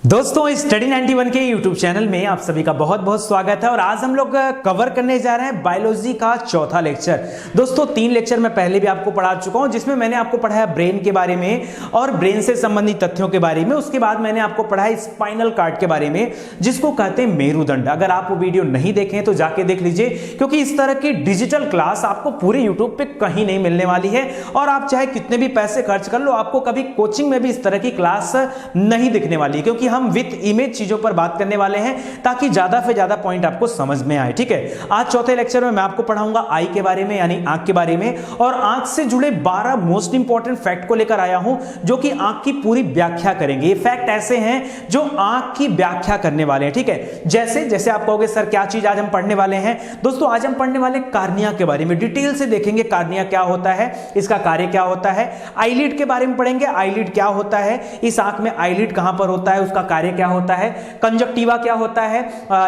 दोस्तों स्टडी 91 के YouTube channel में आप सभी का बहुत बहुत स्वागत है। और आज हम लोग कवर करने जा रहे हैं बायोलॉजी का चौथा लेक्चर। दोस्तों 3 लेक्चर मैं पहले भी आपको पढ़ा चुका हूं, जिसमें मैंने आपको पढ़ाया ब्रेन के बारे में और ब्रेन से संबंधित तथ्यों के बारे में। उसके बाद मैंने आपको पढ़ाया स्पाइनल कार्ड के बारे में, जिसको कहते हैं मेरुदंड। अगर आप वो वीडियो नहीं देखें तो जाके देख लीजिए, क्योंकि इस तरह की डिजिटल क्लास आपको पूरे यूट्यूब पे कहीं नहीं मिलने वाली है। और आप चाहे कितने भी पैसे खर्च कर लो, आपको कभी कोचिंग में भी इस तरह की क्लास नहीं दिखने वाली, क्योंकि हम विद इमेज चीजों पर बात करने वाले हैं ताकि ज्यादा से ज्यादा पॉइंट आपको समझ में आए। ठीक है, आज चौथे लेक्चर में मैं आपको पढ़ाऊंगा आई के बारे में, यानी आंख के बारे में। और आंख से जुड़े 12 मोस्ट इंपॉर्टेंट फैक्ट को लेकर आया हूं, जो कि आंख की पूरी व्याख्या करेंगे। ये फैक्ट ऐसे हैं जो आंख की व्याख्या करने वाले हैं। ठीक है, जैसे जैसे आप कहोगे सर क्या चीज आज हम पढ़ने वाले हैं। दोस्तों आज हम पढ़ने वाले कार्निया के बारे में, डिटेल से देखेंगे कार्निया क्या होता है, इसका कार्य क्या होता है। आईलिड के बारे में पढ़ेंगे, आईलिड क्या होता है, इस आंख में आईलिड कहां पर होता है, उसका कार्य क्या होता है। कंजक्टिवा क्या होता है,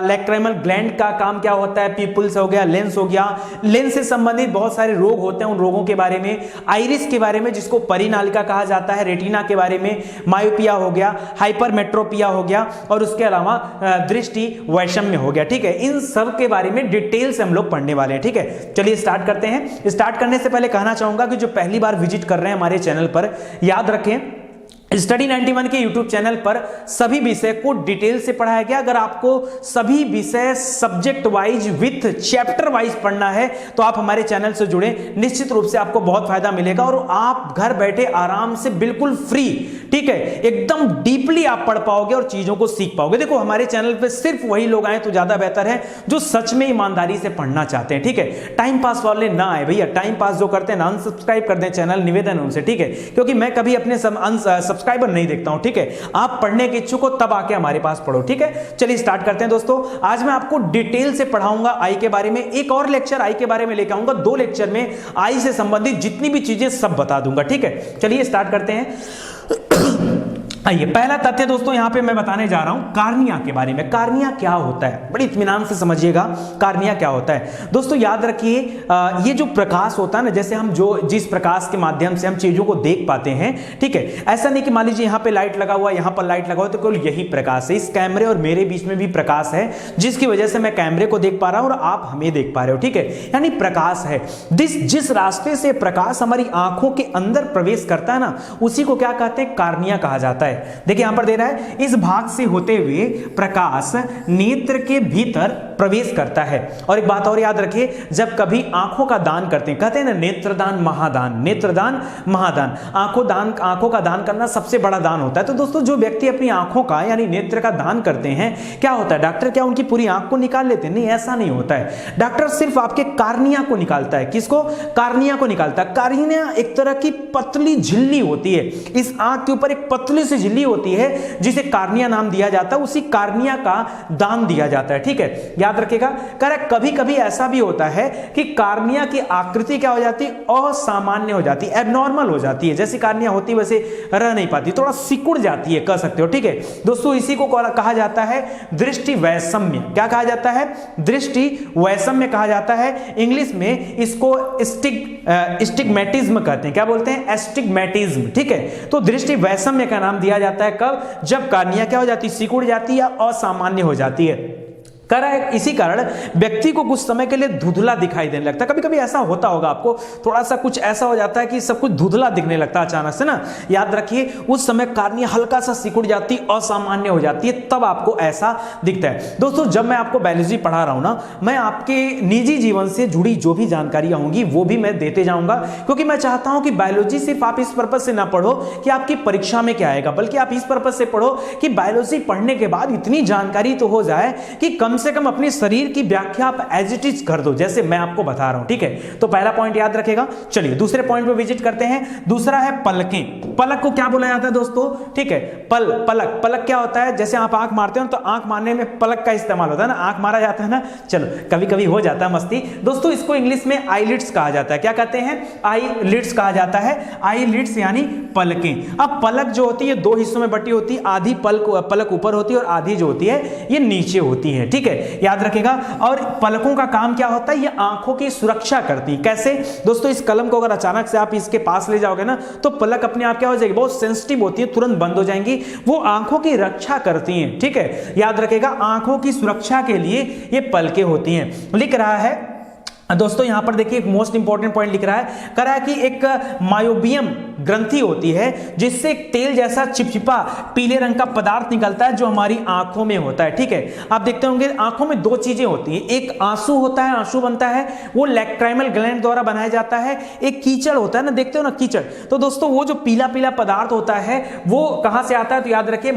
लैक्रिमल ग्लैंड का काम क्या होता है, पीपल्स हो गया, लेंस हो गया, लेंस से संबंधित बहुत सारे रोग होते हैं, उन रोगों के बारे में। आइरिस के बारे में, जिसको परिनालिका कहा जाता है। रेटिना के बारे में, मायोपिया हो गया, हाइपरमेट्रोपिया हो गया, और उसके अलावा दृष्टि वैषम्य हो गया। ठीक है, इन सब के बारे में डिटेल से हम लोग पढ़ने वाले हैं। ठीक है, चलिए स्टार्ट करते हैं। स्टार्ट करने से पहले कहना चाहूंगा कि जो पहली बार विजिट कर रहे हैं हमारे चैनल पर, याद रखें स्टडी 91 के YouTube चैनल पर सभी विषय को डिटेल से पढ़ाया गया। अगर आपको सभी विषय subject wise with chapter wise पढ़ना है तो आप हमारे चैनल से जुड़े, निश्चित रूप से आपको बहुत फायदा मिलेगा और आप घर बैठे आराम से बिल्कुल फ्री, ठीक है, एकदम डीपली आप पढ़ पाओगे और चीजों को सीख पाओगे। देखो हमारे चैनल पे सिर्फ वही लोग आए तो ज्यादा बेहतर है जो सच में ईमानदारी से पढ़ना चाहते हैं। ठीक है, टाइम पास वाले ना आए भैया, टाइम पास जो करते हैं ना अनसब्सक्राइब कर दें चैनल, निवेदन उनसे। ठीक है, क्योंकि मैं कभी अपने सब्सक्राइबर नहीं देखता हूं। ठीक है, आप पढ़ने के इच्छुक हो तब आके हमारे पास पढ़ो। ठीक है, चलिए स्टार्ट करते हैं। दोस्तों आज मैं आपको डिटेल से पढ़ाऊंगा आई के बारे में। एक और लेक्चर आई के बारे में लेकर आऊंगा, 2 लेक्चर में आई से संबंधित जितनी भी चीजें सब बता दूंगा। ठीक है, चलिए स्टार्ट करते हैं। आइए, पहला तथ्य दोस्तों यहां पे मैं बताने जा रहा हूं कार्निया के बारे में। कार्निया क्या होता है, बड़ी इत्मीनान से समझिएगा कार्निया क्या होता है। दोस्तों याद रखिए, ये जो प्रकाश होता है ना, जैसे हम जिस प्रकाश के माध्यम से हम चीजों को देख पाते हैं, ठीक है, ऐसा नहीं कि मान लीजिए यहां पे लाइट लगा हुआ, यहां पर लाइट लगा हुआ, तो केवल यही प्रकाश है। इस कैमरे और मेरे बीच में भी प्रकाश है, जिसकी वजह से मैं कैमरे को देख पा रहा हूं और आप हमें देख पा रहे हो। ठीक है, यानी प्रकाश है। जिस रास्ते से प्रकाश हमारी आंखों के अंदर प्रवेश करता है ना, उसी को क्या कहते हैं, कार्निया कहा जाता है। देखिए यहां पर दे रहा है, इस भाग से होते हुए प्रकाश नेत्र के भीतर प्रवेश करता है। और एक बात और याद रखिए, जब कभी आंखों का दान करते हैं, कहते हैं ना नेत्रदान महादान, नेत्रदान महादान, आंखों का दान करना सबसे बड़ा दान होता है। तो दोस्तों जो व्यक्ति अपनी आंखों का यानी नेत्र का दान करते हैं, क्या होता है, डॉक्टर क्या उनकी पूरी आंख को निकाल लेते हैं? नहीं, ऐसा नहीं होता है। डॉक्टर सिर्फ आपके कार्निया को निकालता है। किसको? कार्निया को निकालता है। कार्निया एक तरह की पतली झिल्ली होती है, इस आंख के ऊपर एक पतली सी झिल्ली होती है जिसे कार्निया नाम दिया जाता है। उसी कार्निया का दान दिया जाता है। ठीक है, याद रखिएगा। कभी कभी ऐसा भी होता है कि कार्निया की आकृति क्या हो जाती है, असामान्य हो जाती है, एबनॉर्मल हो जाती है। जैसी कार्निया होती है वैसे रह नहीं पाती, थोड़ा सिकुड़ जाती है, कह सकते हो। ठीक है दोस्तों, इसी को कहा जाता है दृष्टि वैषम्य। क्या कहा जाता है? दृष्टि वैषम्य कहा जाता है। इंग्लिश में इसको स्टिग्मेटिज्म कहते हैं। क्या बोलते हैं? एस्टिग्मेटिज्म। ठीक है, तो दृष्टि वैषम्य का नाम दिया जाता है कब? जब कार्निया क्या हो जाती है, सिकुड़ जाती है या असामान्य हो जाती है। इसी कारण व्यक्ति को कुछ समय के लिए धुंधला दिखाई देने लगता है। कभी कभी ऐसा होता होगा आपको, थोड़ा सा कुछ ऐसा हो जाता है कि सब कुछ धुंधला दिखने लगता है अचानक से ना। याद रखिए उस समय कार्निया हल्का सा सिकुड़ जाती, असामान्य हो जाती है, तब आपको ऐसा दिखता है। दोस्तों जब मैं आपको बायोलॉजी पढ़ा रहा हूं ना, मैं आपके निजी जीवन से जुड़ी जो भी जानकारियां होंगी वो भी मैं देते जाऊंगा, क्योंकि मैं चाहता हूं कि बायोलॉजी सिर्फ आप इस पर्पज से ना पढ़ो कि आपकी परीक्षा में क्या आएगा, बल्कि आप इस पर्पज से पढ़ो कि बायोलॉजी पढ़ने के बाद इतनी जानकारी तो हो जाए कि कम से कम अपने शरीर की व्याख्या आप एज इट इज कर दो, जैसे मैं आपको बता रहा हूं। ठीक है, तो पहला पॉइंट याद रखेगा। चलिए दूसरे पॉइंट पे विजिट करते हैं। दूसरा है पलकें। पलक को क्या बोला जाता है दोस्तों? ठीक है, पलक क्या होता है? जैसे आप आंख मारते हो तो आंख मारने में पलक का इस्तेमाल होता है ना, आंख मारा जाता है ना। चलो कभी कभी हो जाता है मस्ती। दोस्तों इसको इंग्लिश में आईलिड्स कहा जाता है। क्या कहते हैं? आईलिड्स कहा जाता है। आईलिड्स यानी पलकें। अब पलक जो होती है 2 हिस्सों में बटी होती है, आधी पलक ऊपर होती है और आधी जो होती है ये नीचे होती है। ठीक है, है, याद रखेगा। और पलकों का काम क्या होता है, ये आंखों की सुरक्षा करती है। कैसे दोस्तों, इस कलम को अगर अचानक से आप इसके पास ले जाओगे ना तो पलक अपने आप क्या हो जाएगी, बहुत सेंसिटिव होती है, तुरंत बंद हो जाएंगी, वो आंखों की रक्षा करती हैं। ठीक है, याद रखेगा, आंखों की सुरक्षा के लिए ये पलकें होती हैं। लिख रहा है दोस्तों, यहां पर देखिए एक मोस्ट इंपॉर्टेंट पॉइंट लिख रहा है, कह रहा है कि एक मायोबियम ग्रंथि होती है जिससे एक तेल जैसा चिपचिपा पीले रंग का पदार्थ निकलता है जो हमारी आंखों में होता है। ठीक है, आप देखते होंगे आंखों में दो चीजें होती हैं, एक आंसू होता है, आंसू बनता है, वो लैक्राइमल ग्लैंड द्वारा बनाया जाता है। एक कीचड़ होता है ना, देखते हो ना कीचड़, तो दोस्तों वो जो पीला पीला पदार्थ होता है वो कहां से आता है, तो याद रखिए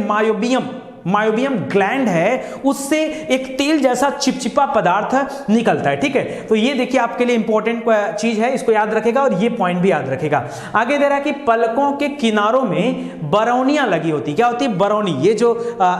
मायोबियम ग्लैंड है, उससे एक तेल जैसा चिपचिपा पदार्थ निकलता है। ठीक है, तो ये देखिए आपके लिए इंपॉर्टेंट चीज है, इसको याद रखेगा और ये पॉइंट भी याद रखेगा। आगे दे रहा है कि पलकों के किनारों में बरौनियां लगी होती, क्या होती है, बरौनी, ये जो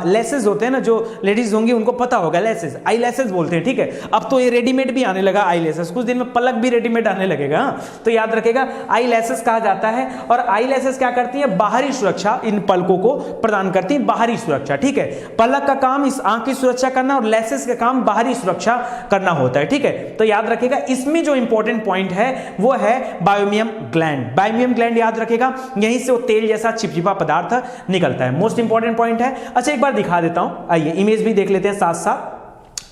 लेसेस होते हैं ना, जो लेडीज होंगी उनको पता होगा, लेसेस, आई लेसेस बोलते हैं। ठीक है, अब तो ये रेडीमेड भी आने लगा आई लेसेस, कुछ दिन में पलक भी रेडीमेड आने लगेगा, तो याद रखेगा आई लेसेस कहा जाता है। और आई लेसेस क्या करती है, बाहरी सुरक्षा इन पलकों को प्रदान करती है, बाहरी सुरक्षा। ठीक है, पलक का काम इस आंख की सुरक्षा करना और लेसेस का काम बाहरी सुरक्षा करना होता है। ठीक है, तो याद रखेगा इसमें जो इंपॉर्टेंट पॉइंट है वो है बायोमियम ग्लैंड। बायोमियम ग्लैंड याद रखेगा, यहीं से वो तेल जैसा चिपचिपा पदार्थ निकलता है, मोस्ट इंपॉर्टेंट पॉइंट है। अच्छा, एक बार दिखा देता हूं, आइए इमेज भी देख लेते हैं साथ साथ।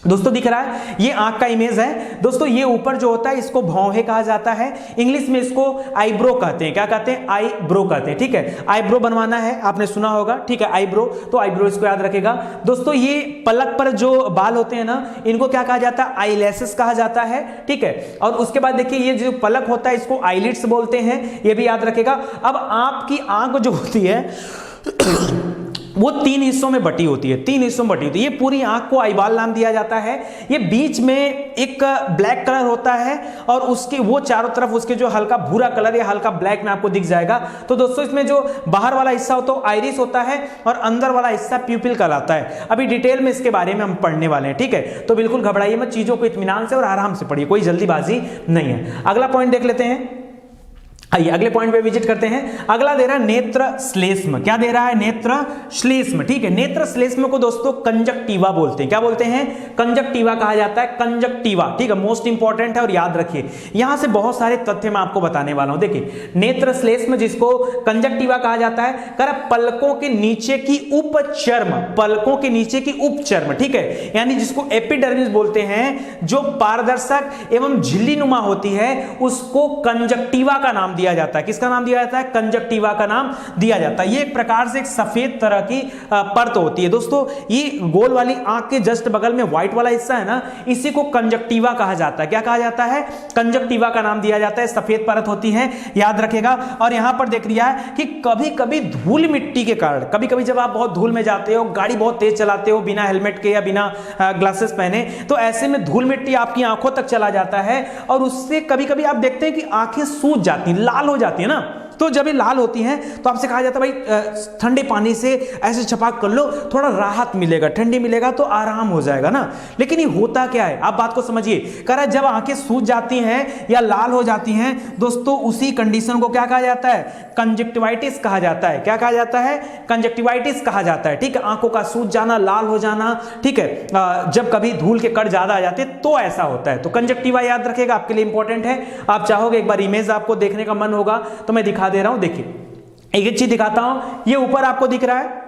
दोस्तों दिख रहा है, ये आंख का इमेज है दोस्तों, ये ऊपर जो होता है इसको भौहें कहा जाता है, इंग्लिश में इसको आईब्रो कहते हैं, क्या कहते हैं, आईब्रो कहते हैं। ठीक है, आईब्रो बनवाना है, आपने सुना होगा, ठीक है, आईब्रो, तो आईब्रो इसको याद रखेगा। दोस्तों ये पलक पर जो बाल होते हैं ना, इनको क्या कहा जाता है, आईलैशेस कहा जाता है। ठीक है, और उसके बाद देखिए ये जो पलक होता है इसको आईलिड्स बोलते हैं, ये भी याद रखेगा। अब आपकी आंख जो होती है वो तीन हिस्सों में बटी होती है, तीन हिस्सों में बटी होती है। ये पूरी आंख को आईबाल नाम दिया जाता है। ये बीच में एक ब्लैक कलर होता है और उसके वो चारों तरफ उसके जो हल्का भूरा कलर या हल्का ब्लैक में आपको दिख जाएगा। तो दोस्तों इसमें जो बाहर वाला हिस्सा होता है आइरिस होता है और अंदर वाला हिस्सा प्यूपिल कहलाता है। अभी डिटेल में इसके बारे में हम पढ़ने वाले हैं। ठीक है, तो बिल्कुल घबराइए मत, चीजों को इत्मीनान से और आराम से पढ़िए, कोई जल्दीबाजी नहीं है। अगला पॉइंट देख लेते हैं, आइए अगले पॉइंट पे विजिट करते हैं। अगला दे रहा है नेत्र श्लेष्म, क्या दे रहा है, नेत्र श्लेष्म। ठीक है, नेत्र श्लेष्म को दोस्तों कंजक्टिवा बोलते हैं, क्या बोलते हैं, कंजक्टिवा कहा जाता है, कंजक्टिवा। ठीक है, मोस्ट इंपॉर्टेंट है और याद रखिए, यहां से बहुत सारे तथ्य मैं आपको बताने वाला हूं। देखिए नेत्र श्लेष्म जिसको कंजक्टिवा कहा जाता है, कर पलकों के नीचे की उपचर्म, पलकों के नीचे की उपचर्म, ठीक है, यानी जिसको एपिडर्मिस बोलते हैं, जो पारदर्शक एवं झिल्लीनुमा होती है, उसको कंजक्टिवा का नाम दिया जाता है। किसका नाम दिया जाता है, कंजक्टिवा का नाम दिया जाता है। ये एक प्रकार से एक सफेद तरह की परत होती है दोस्तों। ये गोल वाली आंख के जस्ट बगल में व्हाइट वाला हिस्सा है ना, इसी को कंजक्टिवा कहा जाता है। क्या कहा जाता है, कंजक्टिवा का नाम दिया जाता है। सफेद परत होती है, याद रखेगा। और यहां पर देख लिया है कि कभी कभी धूल मिट्टी के कारण, कभी कभी जब आप बहुत धूल में जाते हो, गाड़ी बहुत तेज चलाते हो बिना हेलमेट के या बिना ग्लासेस पहने, तो ऐसे में धूल मिट्टी आपकी आंखों तक चला जाता है और उससे कभी कभी आप देखते हैं कि आंखें सूज जाती हैं, लाल हो जाती है ना। तो जब ये लाल होती हैं तो आपसे कहा जाता है भाई ठंडे पानी से ऐसे छपाक कर लो, थोड़ा राहत मिलेगा, ठंडी मिलेगा तो आराम हो जाएगा ना। लेकिन ये होता क्या है, आप बात को समझिए। कह रहा है जब आंखें सूज जाती हैं या लाल हो जाती हैं दोस्तों, उसी कंडीशन को क्या कहा जाता है, कंजक्टिवाइटिस कहा जाता है। क्या कहा जाता है, कंजक्टिवाइटिस कहा जाता है। ठीक है, आंखों का सूज जाना, लाल हो जाना। ठीक है, जब कभी धूल के कण ज्यादा आ जाते हैं तो ऐसा होता है। तो कंजक्टिवा याद रखेगा, आपके लिए इंपॉर्टेंट है। आप चाहोगे एक बार इमेज आपको देखने का मन होगा तो मैं दिखा दे रहा हूं। देखिए एक चीज दिखाता हूं, ये ऊपर आपको दिख रहा है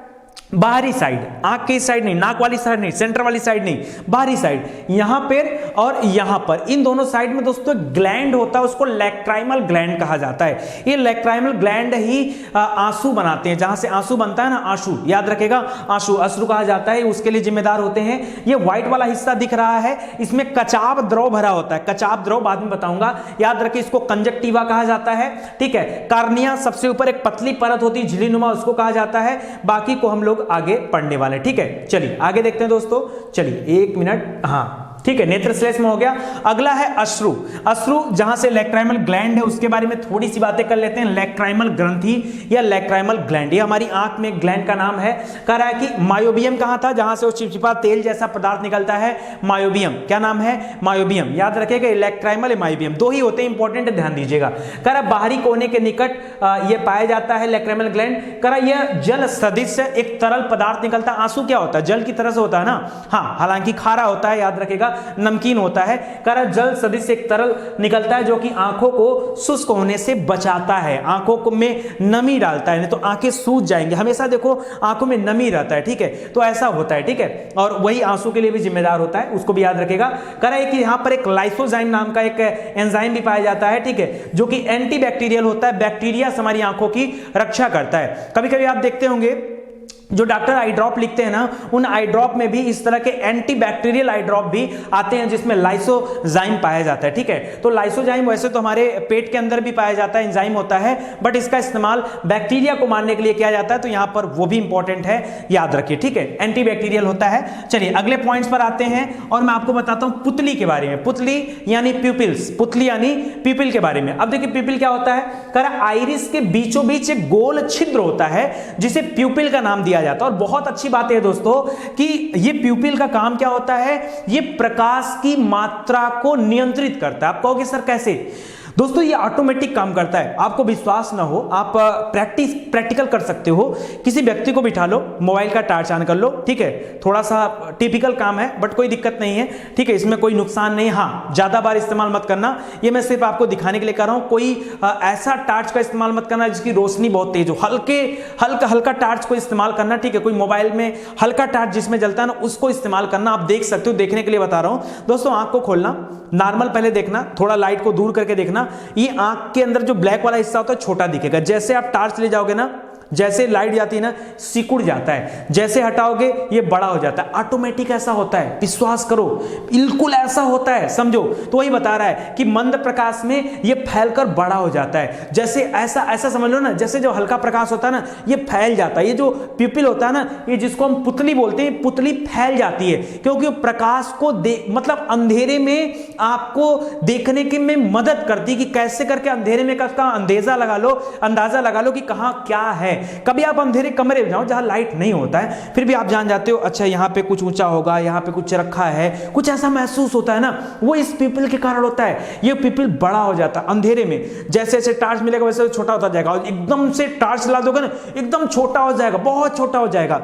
बाहरी साइड, आंख की साइड नहीं, नाक वाली साइड नहीं, सेंटर वाली साइड नहीं, बाहरी साइड, यहां पर और यहां पर, इन दोनों साइड में दोस्तों ग्लैंड होता है, उसको लैक्राइमल ग्लैंड कहा जाता है। ये लैक्राइमल ग्लैंड ही आंसू बनाते हैं, जहां से आंसू बनता है ना, आंसू, याद रखेगा, आंसू, अश्रु कहा जाता है, उसके लिए जिम्मेदार होते हैं। ये व्हाइट वाला हिस्सा दिख रहा है, इसमें कचाव द्रव भरा होता है, कचाव द्रव बाद में बताऊंगा, याद रखिए, इसको कंजक्टिवा कहा जाता है। ठीक है, कार्निया सबसे ऊपर एक पतली परत होती है झिल्लीनुमा, उसको कहा जाता है। बाकी को हम लोग आगे पढ़ने वाले। ठीक है, चलिए आगे देखते हैं दोस्तों, चलिए एक मिनट, हाँ ठीक है, नेत्र श्लेष्म में हो गया। अगला है अश्रु। अश्रु जहां से लैक्राइमल ग्लैंड है उसके बारे में थोड़ी सी बातें कर लेते हैं। लैक्राइमल ग्रंथि या लैक्राइमल ग्लैंड, ये हमारी आंख में ग्लैंड का नाम है। कह रहा है कि मायोबियम कहां था, जहां से वो चिपचिपा तेल जैसा पदार्थ निकलता है, मायोबियम। क्या नाम है, मायोबियम। याद रखिएगा, लैक्राइमल मायोबियम दो ही होते हैं, इंपॉर्टेंट, ध्यान दीजिएगा। कह रहा बाहरी कोने के निकट ये पाया जाता है लैक्राइमल ग्लैंड। कह रहा यह जल सदृश एक तरल पदार्थ निकलता है। आंसू क्या होता है, जल की तरह से होता है ना, हाँ, हालांकि खारा होता है, याद रखिएगा, नमकीन होता है। कह रहा जल सदृश एक तरल निकलता है जो कि आंखों को शुष्क होने से बचाता है, आंखों में नमी डालता है, नहीं तो आंखें सूज जाएंगे। हमेशा देखो आंखों में नमी रहता है, ठीक है, तो ऐसा होता है, ठीक है, और वही आंसू के लिए भी जिम्मेदार होता है, उसको भी याद रखेगा। कह रहा है कि यहां पर एक लाइसोजाइम नाम का एक एंजाइम भी पाया जाता है, ठीक है, जो कि एंटीबैक्टीरियल होता है, बैक्टीरिया से हमारी आंखों की रक्षा करता है। कभी कभी आप देखते होंगे जो डॉक्टर आई ड्रॉप लिखते हैं ना, उन आई ड्रॉप में भी इस तरह के एंटीबैक्टीरियल आई ड्रॉप भी आते हैं जिसमें लाइसोजाइम पाया जाता है, ठीक है। तो लाइसोजाइम वैसे तो हमारे पेट के अंदर भी पाया जाता है, एंजाइम होता है, बट इसका इस्तेमाल बैक्टीरिया को मारने के लिए किया जाता है, तो यहां पर वो भी इंपॉर्टेंट है, याद रखिए, ठीक है, एंटीबैक्टीरियल होता है। चलिए अगले पॉइंट्स पर आते हैं और मैं आपको बताता हूं पुतली के बारे में। पुतली यानी प्यूपिल्स, पुतली यानी प्यूपिल के बारे में। अब देखिए प्यूपिल क्या होता है, कह रहा आइरिस के बीचों बीच एक गोल छिद्र होता है जिसे प्यूपिल का नाम दिया जाता है। और बहुत अच्छी बात है दोस्तों कि ये प्यूपिल का काम क्या होता है, ये प्रकाश की मात्रा को नियंत्रित करता है। आप कहोगे सर कैसे? दोस्तों ये ऑटोमेटिक काम करता है, आपको विश्वास ना हो आप प्रैक्टिकल कर सकते हो। किसी व्यक्ति को बिठा लो, मोबाइल का टार्च ऑन कर लो, ठीक है, थोड़ा सा टिपिकल काम है बट कोई दिक्कत नहीं है, ठीक है, इसमें कोई नुकसान नहीं। हाँ, ज्यादा बार इस्तेमाल मत करना, ये मैं सिर्फ आपको दिखाने के लिए कर रहा हूं। कोई ऐसा टार्च का इस्तेमाल मत करना जिसकी रोशनी बहुत तेज हो, हल्का टार्च को इस्तेमाल करना, ठीक है। कोई मोबाइल में हल्का टार्च जिसमें जलता है ना, उसको इस्तेमाल करना। आप देख सकते हो, देखने के लिए बता रहा हूं दोस्तों। आंख को खोलना, नॉर्मल पहले देखना, थोड़ा लाइट को दूर करके देखना। ये आंख के अंदर जो ब्लैक वाला हिस्सा होता है छोटा दिखेगा, जैसे आप टार्च ले जाओगे ना, जैसे लाइट जाती है ना, सिकुड़ जाता है, जैसे हटाओगे ये बड़ा हो जाता है। ऑटोमेटिक ऐसा होता है, विश्वास करो, बिल्कुल ऐसा होता है, समझो। तो वही बता रहा है कि मंद प्रकाश में ये फैलकर बड़ा हो जाता है। जैसे ऐसा समझ लो ना, जैसे जो हल्का प्रकाश होता है ना, ये फैल जाता है। ये जो प्यूपिल होता है ना, ये जिसको हम पुतली बोलते हैं, पुतली फैल जाती है क्योंकि प्रकाश को मतलब अंधेरे में आपको देखने के में मदद करती है कि कैसे करके अंधेरे में का अंदाजा लगा लो कि कहां क्या है। कभी आप अंधेरे कमरे में जाओ जहां लाइट नहीं होता है, फिर भी आप जान जाते हो अच्छा यहां पे कुछ ऊंचा होगा, यहां पे कुछ रखा है, कुछ ऐसा महसूस होता है ना, वो इस पीपल के कारण होता है। ये पीपल बड़ा हो जाता है अंधेरे में, जैसे जैसे टार्च मिलेगा वैसे छोटा होता जाएगा, और एकदम से टार्च ला दोगे ना, एकदम छोटा हो जाएगा, बहुत छोटा हो जाएगा,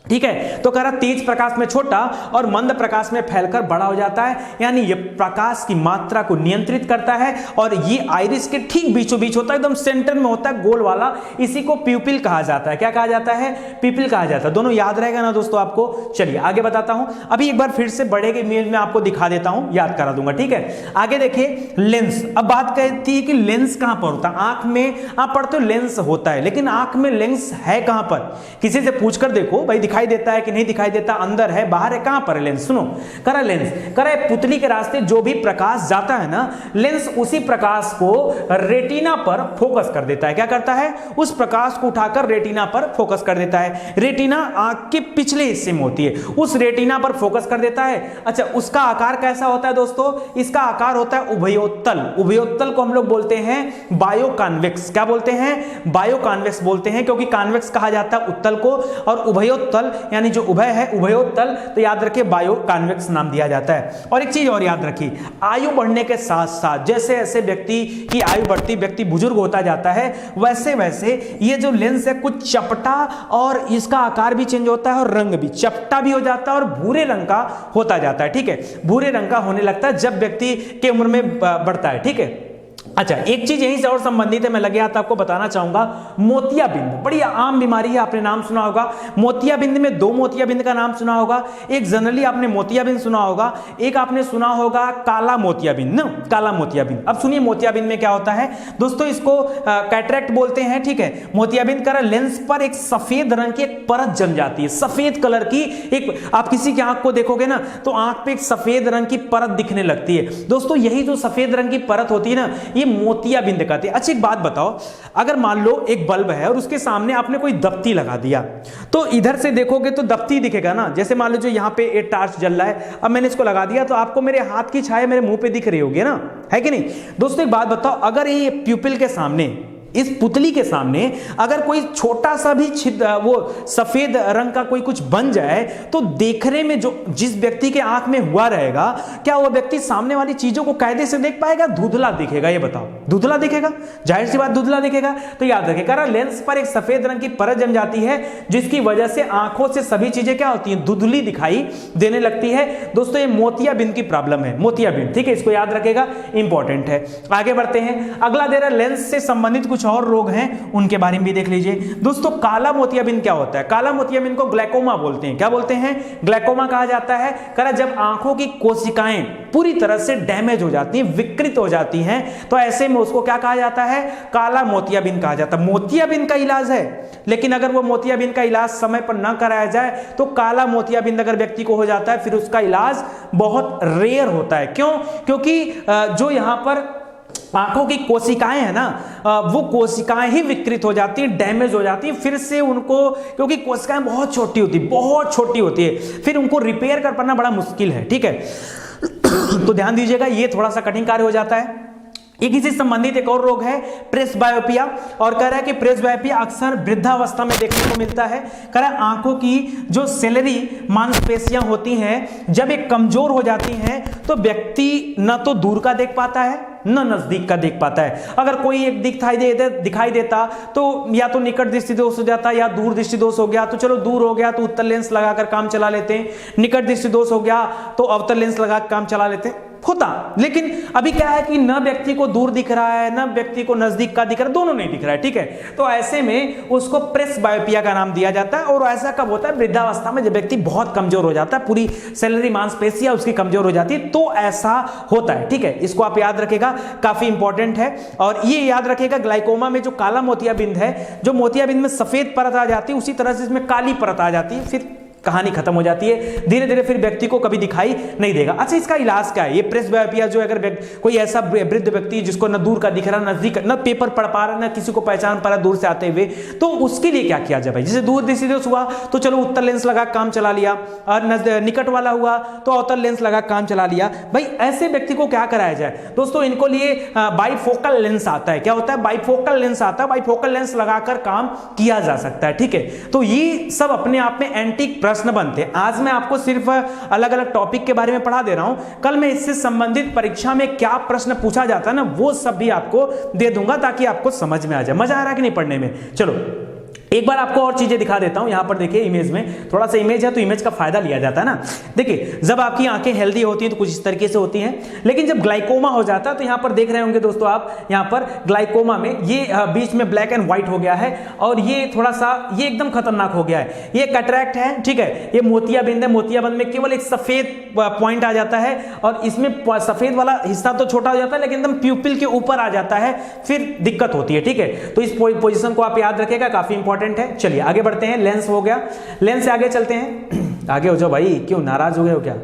ठीक है। तो कह रहा तेज प्रकाश में छोटा और मंद प्रकाश में फैलकर बड़ा हो जाता है, यानी ये प्रकाश की मात्रा को नियंत्रित करता है। और ये आइरिस के ठीक बीचों बीच होता है, एकदम सेंटर में होता है, गोल वाला, इसी को प्यूपिल कहा जाता है। क्या कहा जाता है? प्यूपिल कहा जाता है। दोनों याद रहेगा ना दोस्तों आपको। चलिए आगे बताता हूं, अभी एक बार फिर से बड़े के इमेज में आपको दिखा देता हूं, याद करा दूंगा, ठीक है। आगे देखिए लेंस। अब बात कहती है कि लेंस कहां पर होता है। आंख में आप पढ़ते हो लेंस होता है, लेकिन आंख में लेंस है कहां पर? किसी से पूछकर देखो भाई, दिखाई देता है कि नहीं दिखाई देता, अंदर है बाहर है, कहां पर है लेंस? सुनो, करा लेंस, करा पुतली के रास्ते जो भी प्रकाश जाता है ना, लेंस उसी प्रकाश को रेटिना पर फोकस कर देता है। क्या करता है? उस प्रकाश को उठाकर रेटिना पर फोकस कर देता है। रेटिना आंख के पिछले हिस्से में होती है, उस रेटिना पर फोकस कर देता है। अच्छा, उसका आकार कैसा होता है दोस्तों? इसका आकार होता है उभयोत्तल। उभयोत्तल को हम लोग बोलते हैं बायोकॉन्वेक्स। क्या बोलते हैं? बायोकॉन्वेक्स बोलते हैं, क्योंकि कॉन्वेक्स कहा जाता है उत्तल को, और उभयोत्तल यानी जो उभय है, उभयोत्तल, तो याद रखिए बायो कॉन्वेक्स नाम दिया जाता है। और एक चीज और याद रखिए, आयु बढ़ने के साथ साथ जैसे जैसे व्यक्ति की आयु बढ़ती, व्यक्ति बुजुर्ग होता जाता है, वैसे वैसे ये जो लेंस है कुछ चपटा और इसका आकार भी चेंज होता है और रंग भी चपटा भी हो जाता है और भूरे रंग का होता जाता है, ठीक है। भूरे रंग का होने लगता है जब व्यक्ति की उम्र में बढ़ता है, ठीक है। अच्छा, एक चीज यहीं से और संबंधित है, मैं लगे हाथ आपको बताना चाहूंगा। मोतियाबिंद बड़ी आम बीमारी है, आपने नाम सुना होगा। मोतियाबिंद में दो मोतियाबिंद का नाम सुना होगा। एक जनरली आपने मोतियाबिंद सुना होगा, एक आपने सुना होगा काला मोतियाबिंद ना, काला मोतियाबिंद। अब सुनिए मोतियाबिंद में क्या होता है दोस्तों, इसको कैटरेक्ट बोलते हैं, ठीक है। मोतियाबिंद का लेंस पर एक सफेद रंग की एक परत जम जाती है, सफेद कलर की एक, आप किसी की आंख को देखोगे ना तो आंख पे एक सफेद रंग की परत दिखने लगती है दोस्तों। यही जो सफेद रंग की परत होती है ना, ये मोतियाबिंद कहते हैं। अच्छा एक बात बताओ, अगर मान लो एक बल्ब है और उसके सामने आपने कोई दफ्ती लगा दिया, तो इधर से देखोगे तो दफ्ती दिखेगा ना। जैसे मान लो जो यहाँ पे एक टार्च जल रहा है, अब मैंने इसको लगा दिया तो आपको मेरे हाथ की छाया मेरे मुंह पे दिख रही होगी ना, है कि नहीं। दोस्तों एक बात बताओ, अगर ये प्यूपिल के सामने, इस पुतली के सामने अगर कोई छोटा सा भी वो सफेद रंग का कोई कुछ बन जाए, तो देखने में जो जिस व्यक्ति के आंख में हुआ रहेगा, क्या वो व्यक्ति सामने वाली चीजों को कायदे से देख पाएगा? धुंधला दिखेगा। ये बताओ, धुंधला दिखेगा, जाहिर सी बात धुंधला दिखेगा। तो याद रखिएगा, लेंस पर एक सफेद रंग की परत जम जाती है, जिसकी वजह से आंखों से सभी चीजें क्या होती हैं? धुंधली दिखाई देने लगती है। दोस्तों ये मोतियाबिंद की प्रॉब्लम है, मोतियाबिंद, ठीक है, इसको याद रखेगा, इंपॉर्टेंट है। आगे बढ़ते हैं, अगला दे रहा है लेंस से संबंधित कुछ और रोग हैं, उनके बारे में भी देख लीजिए। दोस्तों काला मोतियाबिंद क्या होता है? काला मोतियाबिंद को ग्लाइकोमा बोलते हैं। क्या बोलते हैं? ग्लाइकोमा कहा जाता है। करा जब आंखों की कोशिकाएं पूरी तरह से डैमेज हो जाती हैं, विकृत हो जाती हैं, तो ऐसे में उसको क्या कहा जाता है? काला मोतियाबिंद कहा जाता है। मोतियाबिंद का इलाज है, लेकिन अगर वो मोतियाबिंद का इलाज समय पर ना कराया जाए तो काला मोतियाबिंद अगर व्यक्ति को हो जाता है, फिर उसका इलाज बहुत रेयर होता है। क्यों? क्योंकि जो यहां पर आंखों की कोशिकाएं है ना, वो कोशिकाएं ही विकृत हो जाती हैं, डैमेज हो जाती हैं, फिर से उनको, क्योंकि कोशिकाएं बहुत छोटी होती है, बहुत छोटी होती है, फिर उनको रिपेयर कर पाना बड़ा मुश्किल है, ठीक है। तो ध्यान दीजिएगा, ये थोड़ा सा कठिन कार्य हो जाता है। एक इसी संबंधित एक और रोग है प्रेसबायोपिया, और कह रहा है कि प्रेसबायोपिया अक्सर वृद्धावस्था में देखने को मिलता है। कह रहा है आंखों की जो सेलेरी मांसपेशियां होती हैं, जब एक कमजोर हो जाती हैं, तो व्यक्ति न तो दूर का देख पाता है न नजदीक का देख पाता है। अगर कोई एक दिखाई देता तो या तो निकट दृष्टि दोष हो जाता, या दूर दृष्टि दोष हो गया तो चलो दूर हो गया तो उत्तर लेंस लगाकर काम चला लेते हैं, निकट दृष्टि दोष हो गया तो अवतर लेंस लगाकर काम चला लेते हैं, होता। लेकिन अभी क्या है कि न व्यक्ति को दूर दिख रहा है, न व्यक्ति को नजदीक का दिख रहा है, दोनों नहीं दिख रहा है, ठीक है। तो ऐसे में उसको प्रेसबायोपिया का नाम दिया जाता है। और ऐसा कब होता है? वृद्धावस्था में, जब व्यक्ति बहुत कमजोर हो जाता है, पूरी सेलरी मांसपेशियां उसकी कमजोर हो जाती है, तो ऐसा होता है, ठीक है। इसको आप याद रखेगा, काफी इंपॉर्टेंट है। और ये याद रखेगा, ग्लाइकोमा में जो काला मोतियाबिंद है, जो मोतियाबिंद में सफेद परत आ जाती है, उसी तरह से इसमें काली परत आ जाती है, फिर कहानी खत्म हो जाती है, धीरे धीरे फिर व्यक्ति को कभी दिखाई नहीं देगा। अच्छा इसका इलाज क्या है? ये प्रेसबायोपिया जो अगर कोई ऐसा वृद्ध व्यक्ति जिसको न दूर का दिख रहा, नजदीक, न पेपर पढ़ पा रहा, न किसी को पहचान पा रहा दूर से आते हुए, तो उसके लिए क्या किया जाए भाई? जैसे दूर दृष्टि दोष हुआ तो चलो उत्तर लेंस लगा काम चला लिया, और निकट वाला हुआ तो अवतर लेंस लगा काम चला लिया। भाई ऐसे व्यक्ति को क्या कराया जाए? दोस्तों इनको लिए बाइफोकल लेंस आता है। क्या होता है? बाइफोकल लेंस आता है, बाइफोकल लेंस लगाकर काम किया जा सकता है, ठीक है। तो ये सब अपने आप में एंटीक प्रश्न बनते हैं। आज मैं आपको सिर्फ अलग अलग टॉपिक के बारे में पढ़ा दे रहा हूं, कल मैं इससे संबंधित परीक्षा में क्या प्रश्न पूछा जाता है ना, वो सब भी आपको दे दूंगा, ताकि आपको समझ में आ जाए। मजा आ रहा है कि नहीं पढ़ने में? चलो एक बार आपको और चीजें दिखा देता हूं। यहां पर देखिए इमेज में, थोड़ा सा इमेज है तो इमेज का फायदा लिया जाता है ना। देखिए जब आपकी आंखें हेल्दी होती हैं तो कुछ इस तरीके से होती हैं, लेकिन जब ग्लाइकोमा हो जाता है तो यहां पर देख रहे होंगे दोस्तों आप, यहां पर ग्लाइकोमा में ये बीच में ब्लैक एंड व्हाइट हो गया है, और ये थोड़ा सा ये एकदम खतरनाक हो गया है। ये कैटरैक्ट है, ठीक है, ये मोतियाबिंद है। मोतियाबिंद में केवल एक सफेद पॉइंट आ जाता है, और इसमें सफेद वाला हिस्सा तो छोटा हो जाता है, लेकिन एकदम प्यूपिल के ऊपर आ जाता है, फिर दिक्कत होती है, ठीक है। तो इस पोजीशन को आप याद रखेगा, काफी इंपॉर्टेंट है। चलिए आगे बढ़ते हैं। लेंस हो गया, लेंस से आगे चलते हैं। आगे हो जाओ भाई, क्यों नाराज हो गए हो क्या?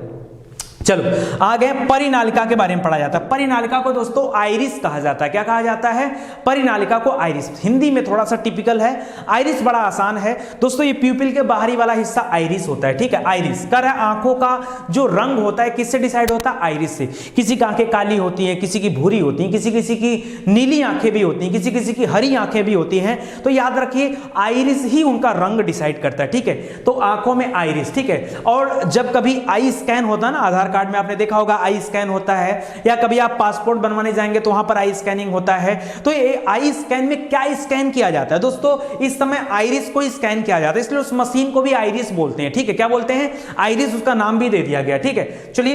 चलो आगे परिनालिका के बारे में पढ़ा जाता है। परिनालिका को दोस्तों आइरिस कहा जाता है। क्या कहा जाता है? परिनालिका को आइरिस। हिंदी में थोड़ा सा टिपिकल है, आइरिस बड़ा आसान है दोस्तों। ये प्यूपिल के बाहरी वाला हिस्सा आइरिस होता है, ठीक है। आइरिस कर आंखों का जो रंग होता है किससे डिसाइड होता है? आइरिस से। किसी की आंखें काली होती हैं, किसी की भूरी होती हैं, किसी किसी की नीली आंखें भी होती हैं, किसी किसी की हरी आंखें भी होती हैं। तो याद रखिए आइरिस ही उनका रंग डिसाइड करता है, ठीक है। तो आंखों में आइरिस, ठीक है। और जब कभी आई स्कैन होता है ना, आधार कार्ड में आपने देखा होगा आई स्कैन होता है, या कभी आप पासपोर्ट बनवाने जाएंगे तो वहां पर आई स्कैनिंग होता है। तो ये आई स्कैन में क्या स्कैन किया जाता है दोस्तों? इस समय आइरिस को स्कैन किया जाता है, इसलिए उस मशीन को भी आइरिस बोलते हैं, ठीक है। क्या बोलते हैं? आइरिस, उसका नाम भी दे दिया गया, ठीक है। चलिए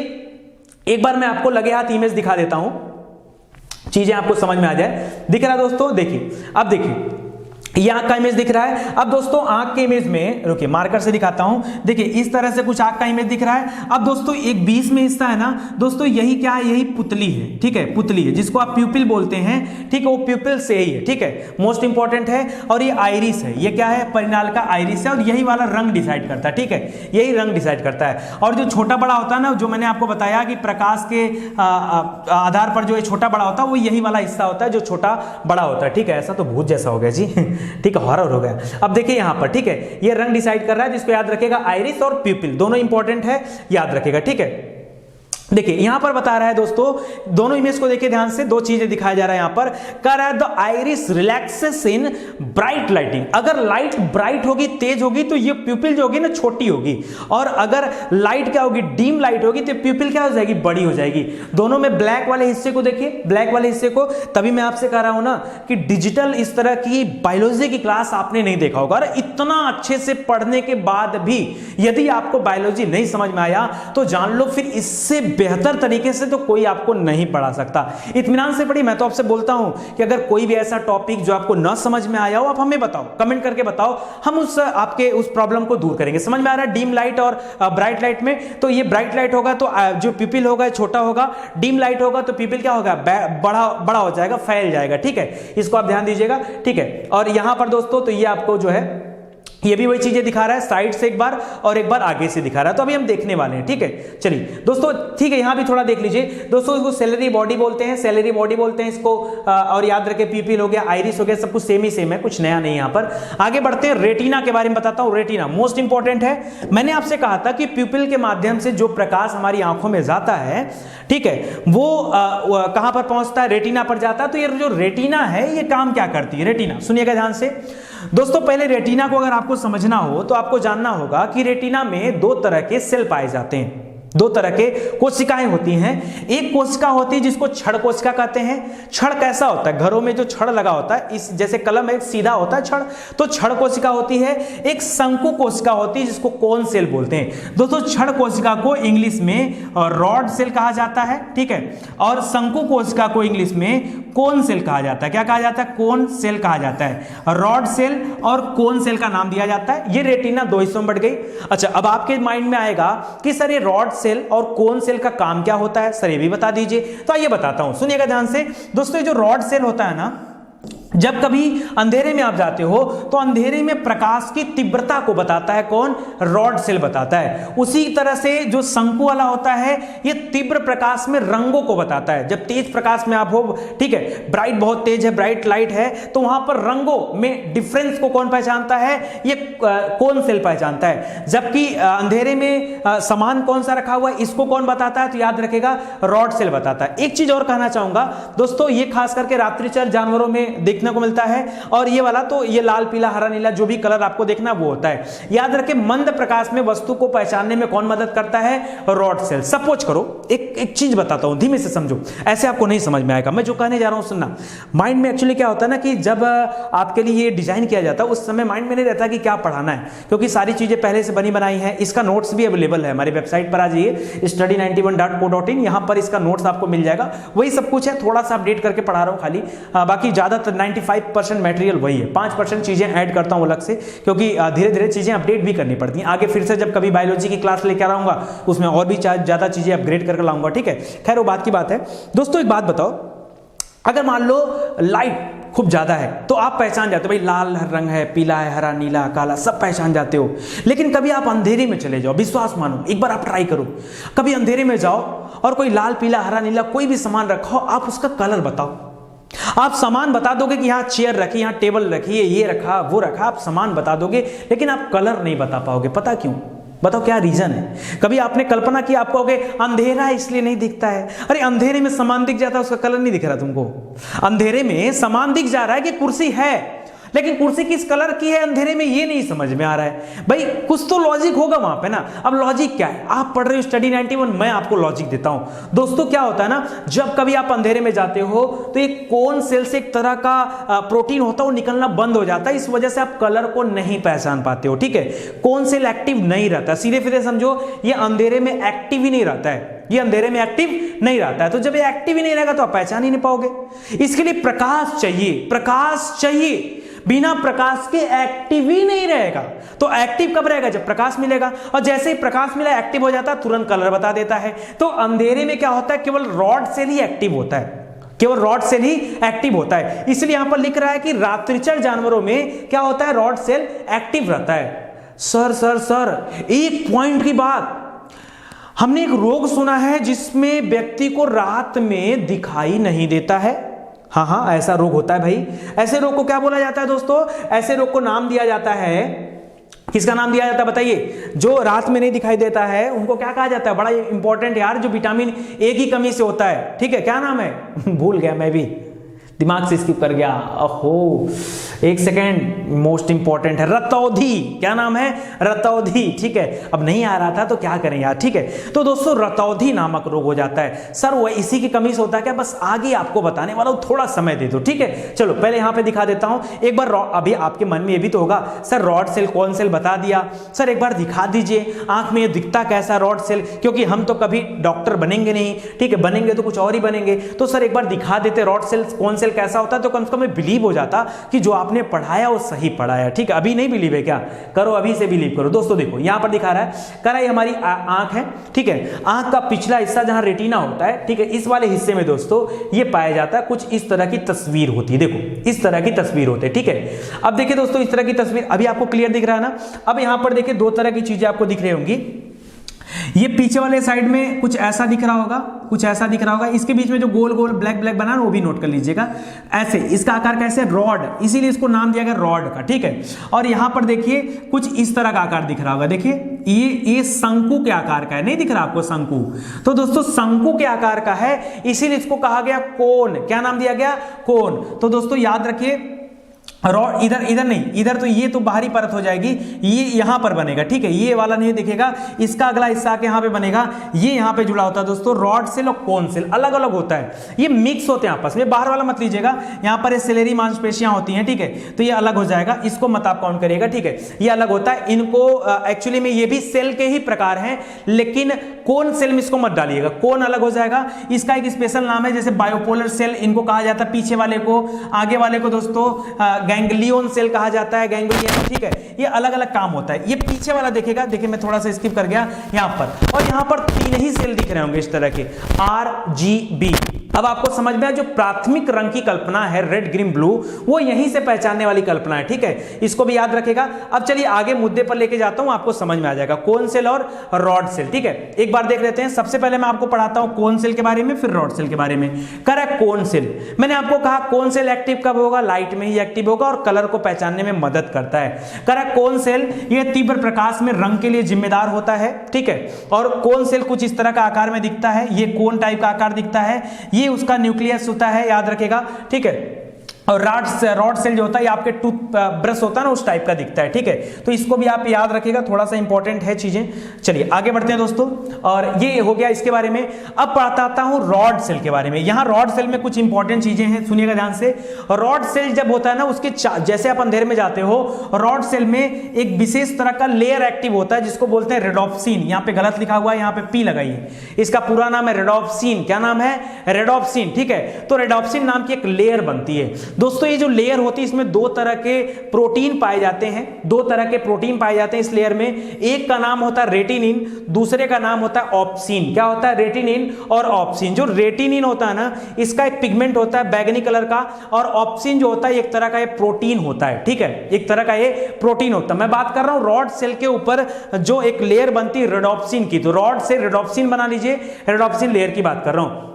एक बार मैं आपको लगे हाथ इमेज दिखा देता हूं, चीजें आपको समझ में आ जाए। दिख रहा है दोस्तों? देखिए अब देखिए ये आंख का इमेज दिख रहा है। अब दोस्तों आंख के इमेज में रुकिए मार्कर से दिखाता हूं। देखिए इस तरह से कुछ आंख का इमेज दिख रहा है। अब दोस्तों एक बीच में हिस्सा है ना दोस्तों, यही क्या है, यही पुतली है, ठीक है, पुतली है जिसको आप प्यूपिल बोलते हैं, ठीक है, वो प्यूपिल से ही है, ठीक है, मोस्ट इंपॉर्टेंट है। और ये आइरिस है, ये क्या है, परिनाल का आइरिस है, और यही वाला रंग डिसाइड करता है, ठीक है, यही रंग डिसाइड करता है। और जो छोटा बड़ा होता है ना, जो मैंने आपको बताया कि प्रकाश के आधार पर जो छोटा बड़ा होता है वो यही वाला हिस्सा होता है जो छोटा बड़ा होता है, ठीक है। ऐसा तो भूत जैसा हो गया जी ठीक है, हॉरर हो गया। अब देखिए यहां पर, ठीक है, ये रंग डिसाइड कर रहा है, जिसको याद रखेगा आइरिस और प्यूपिल, दोनों इंपॉर्टेंट है, याद रखेगा, ठीक है। देखिए यहां पर बता रहा है दोस्तों, दोनों इमेज को देखिए ध्यान से, दो चीजें दिखाया जा रहा है यहां पर। कह रहा है the iris relaxes in bright lighting. अगर लाइट ब्राइट होगी, तेज होगी, तो ये प्यूपिल जो होगी ना छोटी होगी, और अगर लाइट क्या होगी, डीम लाइट होगी, तो प्यूपिल क्या हो जाएगी, बड़ी हो जाएगी। दोनों में ब्लैक वाले हिस्से को देखिए, ब्लैक वाले हिस्से को। तभी मैं आपसे कह रहा हूं ना कि डिजिटल इस तरह की बायोलॉजी की क्लास आपने नहीं देखा होगा। और इतना अच्छे से पढ़ने के बाद भी यदि आपको बायोलॉजी नहीं समझ में आया तो जान लो फिर इससे बेहतर तरीके से तो कोई आपको नहीं पढ़ा सकता। इत्मीनान से पढ़िए। मैं तो आपसे बोलता हूं कि अगर कोई भी ऐसा टॉपिक जो आपको न समझ में आया हो, आप हमें बताओ, कमेंट करके बताओ, हम उस आपके उस प्रॉब्लम को दूर करेंगे। समझ में आ रहा है डीम लाइट और ब्राइट लाइट में? तो ये ब्राइट लाइट होगा तो जो प्यूपिल होगा छोटा होगा, डीम लाइट होगा तो प्यूपिल क्या होगा, बड़ा हो जाएगा, फैल जाएगा, ठीक है। इसको आप ध्यान दीजिएगा, ठीक है। और यहां पर दोस्तों तो ये आपको जो है ये भी वही चीजें दिखा रहा है, साइड से एक बार और एक बार आगे से दिखा रहा है। तो अभी हम देखने वाले हैं, ठीक है। चलिए दोस्तों, ठीक है, यहां भी थोड़ा देख लीजिए दोस्तों। इसको सेलरी बॉडी बोलते हैं, सेलरी बॉडी बोलते हैं इसको। और याद रखें प्यूपिल हो गया, आइरिस हो गया, सब कुछ सेम ही सेम है, कुछ नया नहीं। यहां पर आगे बढ़ते हैं, रेटिना के बारे में बताता हूं। रेटिना मोस्ट इंपॉर्टेंट है। मैंने आपसे कहा था कि प्यूपिल के माध्यम से जो प्रकाश हमारी आंखों में जाता है, ठीक है, वो कहां पर पहुंचता है, रेटिना पर जाता है। तो ये जो रेटिना है ये काम क्या करती है, रेटिना सुनिएगा ध्यान से दोस्तों। पहले रेटिना को अगर आपको समझना हो तो आपको जानना होगा कि रेटिना में दो तरह के सेल पाए जाते हैं, दो तरह के कोशिकाएं होती हैं। एक कोशिका होती है जिसको छड़ कोशिका कहते हैं। छड़ कैसा होता है, घरों में जो छड़ लगा होता है, इस जैसे कलम है सीधा होता है छड़, तो छड़ कोशिका होती है। एक शंकु कोशिका होती है जिसको कोन सेल बोलते हैं। दोस्तों छड़ कोशिका को इंग्लिश में रॉड सेल कहा जाता है, ठीक है, और शंकु कोशिका को इंग्लिश में कोन सेल कहा जाता है। क्या कहा जाता है, कोन सेल कहा जाता है। रॉड सेल और कोन सेल का नाम दिया जाता है। ये रेटिना दो हिस्सों में बढ़ गई। अच्छा, अब आपके माइंड में आएगा कि सर ये रॉड सेल और कोन सेल का काम क्या होता है, सर ये भी बता दीजिए। तो आइए बताता हूं, सुनिएगा ध्यान से दोस्तों। ये जो रॉड सेल होता है ना, जब कभी अंधेरे में आप जाते हो तो अंधेरे में प्रकाश की तीव्रता को बताता है कौन, रॉड सेल बताता है। उसी तरह से जो शंकु वाला होता है ये तीव्र प्रकाश में रंगों को बताता है। जब तेज प्रकाश में आप हो, ठीक है, ब्राइट बहुत तेज है, ब्राइट लाइट है, तो वहां पर रंगों में डिफरेंस को कौन पहचानता है, ये कोन सेल पहचानता है। जबकि अंधेरे में समान कौन सा रखा हुआ है, इसको कौन बताता है, तो याद रखेगा रॉड सेल बताता है। एक चीज और कहना चाहूंगा दोस्तों, ये खास करके रात्रिचर जानवरों में देखने को मिलता है, और ये वाला तो ये लाल पीला हरा नीला जो भी कलर आपको देखना वो होता है। याद रखें मंद प्रकाश में वस्तु को पहचानने में कौन मदद करता है, रॉड सेल। सपोज करो, एक चीज बताता हूं, धीमे से समझो, ऐसे आपको नहीं समझ में आएगा। मैं जो कहने जा रहा हूं सुनना। माइंड में एक्चुअली क्या होता है ना कि जब आपके लिए ये डिजाइन किया जाता है उस समय माइंड में नहीं रहता कि क्या पढ़ाना है, क्योंकि सारी चीजें पहले से बनी बनाई है। इसका नोट्स भी अवेलेबल है हमारी वेबसाइट पर, आ जाइए study91.co.in, यहां पर इसका नोट्स आपको मिल जाएगा। वही सब कुछ है, थोड़ा सा अपडेट करके पढ़ा रहा हूं खाली, बाकी ज्यादातर 95% मटेरियल वही है। 5% चीजें ऐड करता हूं अलग से, क्योंकि धीरे धीरे चीजें अपडेट भी करनी पड़ती हैं। आगे फिर से जब कभी बायोलॉजी की क्लास लेकर आऊंगा उसमें और भी ज्यादा चीजें अपग्रेड करके लाऊंगा, ठीक है। खैर वो बात की बात है। दोस्तों एक बात बताओ, अगर मान लो लाइट खूब ज्यादा है तो आप पहचान जाते हो, भाई लाल रंग है, पीला है, हरा नीला काला, सब पहचान जाते हो। लेकिन कभी आप अंधेरे में चले जाओ, विश्वास मानो, एक बार आप ट्राई करो, कभी अंधेरे में जाओ और कोई लाल पीला हरा नीला कोई भी सामान रखो, आप उसका कलर बताओ। आप सामान बता दोगे कि यहाँ चेयर रखी, यहाँ टेबल रखी है, ये रखा वो रखा, आप सामान बता दोगे, लेकिन आप कलर नहीं बता पाओगे। पता क्यों? बताओ क्या रीजन है? कभी आपने कल्पना की, आप कहोगे अंधेरा है इसलिए नहीं दिखता है। अरे अंधेरे में सामान दिख जाता है, उसका कलर नहीं दिख रहा तुमको। अंधेरे में सामान दिख जा रहा है कि कुर्सी है, लेकिन कुर्सी किस कलर की है अंधेरे में ये नहीं समझ में आ रहा है। भाई कुछ तो लॉजिक होगा वहां पे ना। अब लॉजिक क्या है? आप पढ़ रहे हो स्टडी 91, मैं आपको लॉजिक देता हूं। दोस्तों क्या होता है ना, जब कभी आप अंधेरे में जाते हो तो एक कोन सेल से एक तरह का प्रोटीन होता है, वो निकलना बंद हो जाता है। इस वजह से आप कलर को नहीं पहचान पाते हो, ठीक है। कोन सेल एक्टिव नहीं रहता, सीधे सीधे समझो ये अंधेरे में एक्टिव ही नहीं रहता है, ये अंधेरे में एक्टिव नहीं रहता है। तो जब ये एक्टिव ही नहीं रहेगा तो आप पहचान ही नहीं पाओगे। इसके लिए प्रकाश चाहिए, प्रकाश चाहिए। बिना प्रकाश के एक्टिव ही नहीं रहेगा। तो एक्टिव कब रहेगा? जब प्रकाश मिलेगा, और जैसे ही प्रकाश मिला एक्टिव हो जाता है, तुरंत कलर बता देता है। तो अंधेरे में क्या होता है? केवल रॉड सेल ही एक्टिव होता है, केवल रॉड सेल ही एक्टिव होता है। इसलिए यहां पर लिख रहा है कि रात्रिचर जानवरों में क्या होता है? रॉड सेल एक्टिव रहता है। सर एक पॉइंट की बात, हमने एक रोग सुना है जिसमें व्यक्ति को रात में दिखाई नहीं देता है। हाँ, ऐसा रोग होता है भाई। ऐसे रोग को क्या बोला जाता है दोस्तों? ऐसे रोग को नाम दिया जाता है, किसका नाम दिया जाता है बताइए? जो रात में नहीं दिखाई देता है उनको क्या कहा जाता है? बड़ा इंपॉर्टेंट यार, जो विटामिन ए की कमी से होता है, ठीक है, क्या नाम है? भूल गया, मैं भी दिमाग से स्किप कर गया। ओहो, एक सेकेंड, मोस्ट इंपॉर्टेंट है, रतौंधी। क्या नाम है? रतौंधी, ठीक है। अब नहीं आ रहा था तो क्या करें यार, ठीक है। तो दोस्तों रतौंधी नामक रोग हो जाता है। सर वो इसी की कमी से होता है क्या? बस आगे आपको बताने वाला हूं, थोड़ा समय दे दो, ठीक है। चलो पहले यहां पे दिखा देता हूं एक बार। अभी आपके मन में ये भी तो होगा, सर रॉड सेल कौन सेल बता दिया, सर एक बार दिखा दीजिए आंख में ये दिखता कैसा रॉड सेल, क्योंकि हम तो कभी डॉक्टर बनेंगे नहीं, ठीक है, बनेंगे तो कुछ और ही बनेंगे। तो सर एक बार दिखा देते रॉड सेल कौन सेल कैसा होता है, तो कम से कम बिलीव हो जाता कि जो आपने पढ़ाया वो सही पढ़ाया, ठीक है। अभी नहीं बिलीव है क्या? करो, अभी से बिलीव करो। दोस्तों देखो यहां पर दिखा रहा है, कह रहा है हमारी आंख है, ठीक है। आंख का पिछला हिस्सा जहां रेटिना होता है, ठीक है, इस वाले हिस्से में दोस्तों ये पाया जाता है। कुछ इस तरह की तस्वीर होती है, देखो इस तरह की तस्वीर होती है, ठीक है। अब देखिए दोस्तों इस तरह की तस्वीर अभी आपको क्लियर दिख रहा है ना। अब यहां पर देखिए दो तरह की चीजें आपको दिख रही होंगी। ये पीछे वाले साइड में कुछ ऐसा दिख रहा होगा, कुछ ऐसा दिख रहा होगा। इसके बीच में जो गोल गोल ब्लैक ब्लैक बना है वो भी नोट कर लीजिएगा। ऐसे इसका आकार कैसे? रॉड, इसीलिए इसको नाम दिया गया रॉड का, ठीक है। और यहां पर देखिए कुछ इस तरह का आकार दिख रहा होगा, देखिए ये शंकु के आकार का है, नहीं दिख रहा आपको? शंकु। तो दोस्तों शंकु के आकार का है, इसीलिए इसको कहा गया कोन। क्या नाम दिया गया? कोन। तो दोस्तों याद रखिए, रॉड इधर नहीं, इधर तो ये तो बाहरी परत हो जाएगी, ये यहां पर बनेगा, ठीक है। ये वाला नहीं दिखेगा, इसका अगला हिस्सा आके यहां पे बनेगा। ये यहां पे जुड़ा होता है दोस्तों, रॉड सेल और कोन सेल अलग अलग होता है, ये मिक्स होते हैं आपस में। बाहर वाला मत लीजिएगा, यहां पर सेलेरी मांसपेशियां होती हैं, ठीक है, तो ये अलग हो जाएगा, इसको मत आप काउंट करिएगा, ठीक है। ये अलग होता है, इनको एक्चुअली में ये भी सेल के ही प्रकार हैं, लेकिन कोन सेल में इसको मत डालिएगा, कोन अलग हो जाएगा। इसका एक स्पेशल नाम है, जैसे बायोपोलर सेल इनको कहा जाता है, पीछे वाले को, आगे वाले को दोस्तों गैंग्लियन सेल कहा जाता है, गैंग्लियन, ठीक है। ये अलग अलग काम होता है। ये पीछे वाला देखेगा, देखिए मैं थोड़ा सा स्किप कर गया यहां पर, और यहां पर तीन ही सेल दिख रहे होंगे इस तरह के, RGB। अब आपको समझ में आया, जो प्राथमिक रंग की कल्पना है रेड ग्रीन ब्लू, वो यहीं से पहचानने वाली कल्पना है, ठीक है, इसको भी याद रखेगा। अब चलिए आगे मुद्दे पर लेके जाता हूं, आपको समझ में आ जाएगा कोन सेल और रॉड सेल, ठीक है। एक बार देख लेते हैं। सबसे पहले मैं आपको पढ़ाता हूं कोन सेल के बारे में, फिर रॉड सेल के बारे में। Correct, cone cell. मैंने आपको कहा कोन सेल एक्टिव कब होगा? लाइट में ही एक्टिव होगा और कलर को पहचानने में मदद करता है। करेक्ट, कोन सेल ये तीव्र प्रकाश में रंग के लिए जिम्मेदार होता है, ठीक है। और कोन सेल कुछ इस तरह का आकार में दिखता है, ये कोन टाइप का आकार दिखता है, ये उसका न्यूक्लियस होता है, याद रखेगा, ठीक है। और रॉड सेल जो होता है ये आपके टूथ ब्रश होता है ना, उस टाइप का दिखता है, ठीक है। तो इसको भी आप याद रखिएगा, थोड़ा सा इंपॉर्टेंट है चीजें। चलिए आगे बढ़ते हैं दोस्तों, और ये हो गया इसके बारे में। अब बताता हूं रॉड सेल के बारे में। यहां रॉड सेल में कुछ इंपॉर्टेंट चीजें हैं, सुनिएगा ध्यान से। रॉड सेल जब होता है ना, उसके जैसे आप अंधेरे में जाते हो, रॉड सेल में एक विशेष तरह का लेयर एक्टिव होता है जिसको बोलते हैं रेडोप्सिन। यहां पे गलत लिखा हुआ है, यहां पे पी लगाइए, इसका पूरा नाम है रेडोप्सिन। क्या नाम है? रेडोप्सिन, ठीक है। तो रेडोप्सिन नाम की एक लेयर बनती है दोस्तों। ये जो लेयर होती है इसमें दो तरह के प्रोटीन पाए जाते हैं, दो तरह के प्रोटीन पाए जाते हैं इस लेयर में। एक का नाम होता है रेटिनिन, दूसरे का नाम होता है ऑप्सिन। क्या होता है? रेटिनिन और ऑप्सिन। जो रेटिनिन होता है ना, इसका एक पिगमेंट होता है बैगनी कलर का, और ऑप्सिन जो होता है एक तरह का ये प्रोटीन होता है, ठीक है, एक तरह का ये प्रोटीन होता है। मैं बात कर रहा हूं रॉड सेल के ऊपर जो एक लेयर बनती है रेडोप्सिन की, तो रॉड से रेडोप्सिन बना लीजिए, रेडोप्सिन लेयर की बात कर रहा हूं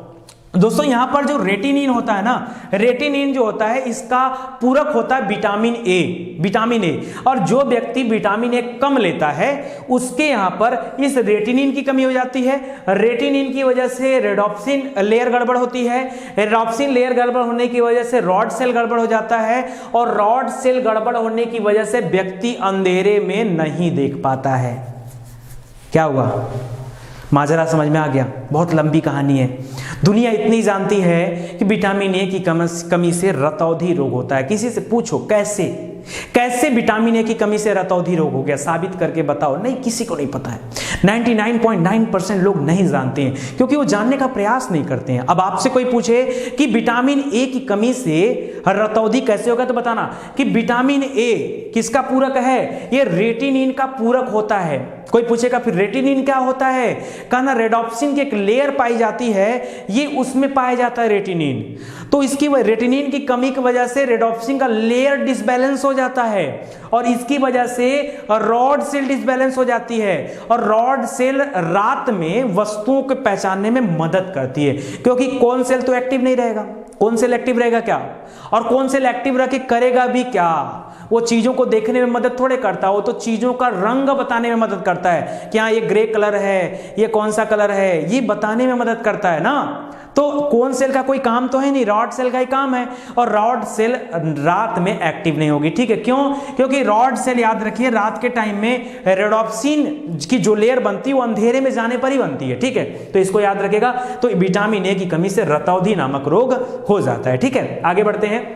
दोस्तों। यहां पर जो रेटिनिन होता है ना, रेटिनिन जो होता है इसका पूरक होता है विटामिन ए, विटामिन ए। और जो व्यक्ति विटामिन ए कम लेता है उसके यहां पर इस रेटिनिन की कमी हो जाती है। रेटिनिन की वजह से रेडोप्सिन लेयर गड़बड़ होती है, रेडोप्सिन लेयर गड़बड़ होने की वजह से रॉड सेल गड़बड़ हो जाता है, और रॉड सेल गड़बड़ होने की वजह से व्यक्ति अंधेरे में नहीं देख पाता है। क्या हुआ? माजरा समझ में आ गया? बहुत लंबी कहानी है। दुनिया इतनी जानती है कि विटामिन ए की कमी से रतौंधी रोग होता है। किसी से पूछो कैसे, कैसे विटामिन ए की कमी से रतौंधी रोग हो गया, साबित करके बताओ। नहीं, किसी को नहीं पता है। 99.9% लोग नहीं जानते हैं, क्योंकि वो जानने का प्रयास नहीं करते हैं। अब आपसे कोई पूछे कि विटामिन ए की कमी से रतौंधी कैसे होगा, तो बताना कि विटामिन ए किसका पूरक है, ये रेटिनिन का पूरक होता है। कोई पूछेगा फिर रेटिनिन क्या होता है, कहना रेडोप्सिन की एक लेयर पाई जाती है, ये उसमें पाया जाता है रेटिनिन। तो इसकी रेटिनिन की कमी की वजह से रेडोप्सिन का लेयर डिसबैलेंस हो जाता है, और इसकी वजह से रॉड सेल डिसबैलेंस हो जाती है, और रॉड सेल रात में वस्तुओं को पहचानने में मदद करती है, क्योंकि कौन सेल तो एक्टिव नहीं रहेगा। कौन सेल एक्टिव रहेगा क्या, और कौन सेल एक्टिव रह के करेगा भी क्या, वो चीजों को देखने में मदद थोड़े करता है, वो तो चीजों का रंग बताने में मदद करता है कि हाँ ये ग्रे कलर है, ये कौन सा कलर है, ये बताने में मदद करता है ना। तो कौन सेल का कोई काम तो है नहीं, रॉड सेल का ही काम है, और रॉड सेल रात में एक्टिव नहीं होगी। ठीक है, क्यों, क्योंकि रॉड सेल, याद रखिए, रात के टाइम में रेडोप्सिन की जो लेयर बनती है वो अंधेरे में जाने पर ही बनती है। ठीक है, तो इसको याद रखिएगा। तो विटामिन ए की कमी से रतौंधी नामक रोग हो जाता है। ठीक है, आगे बढ़ते हैं।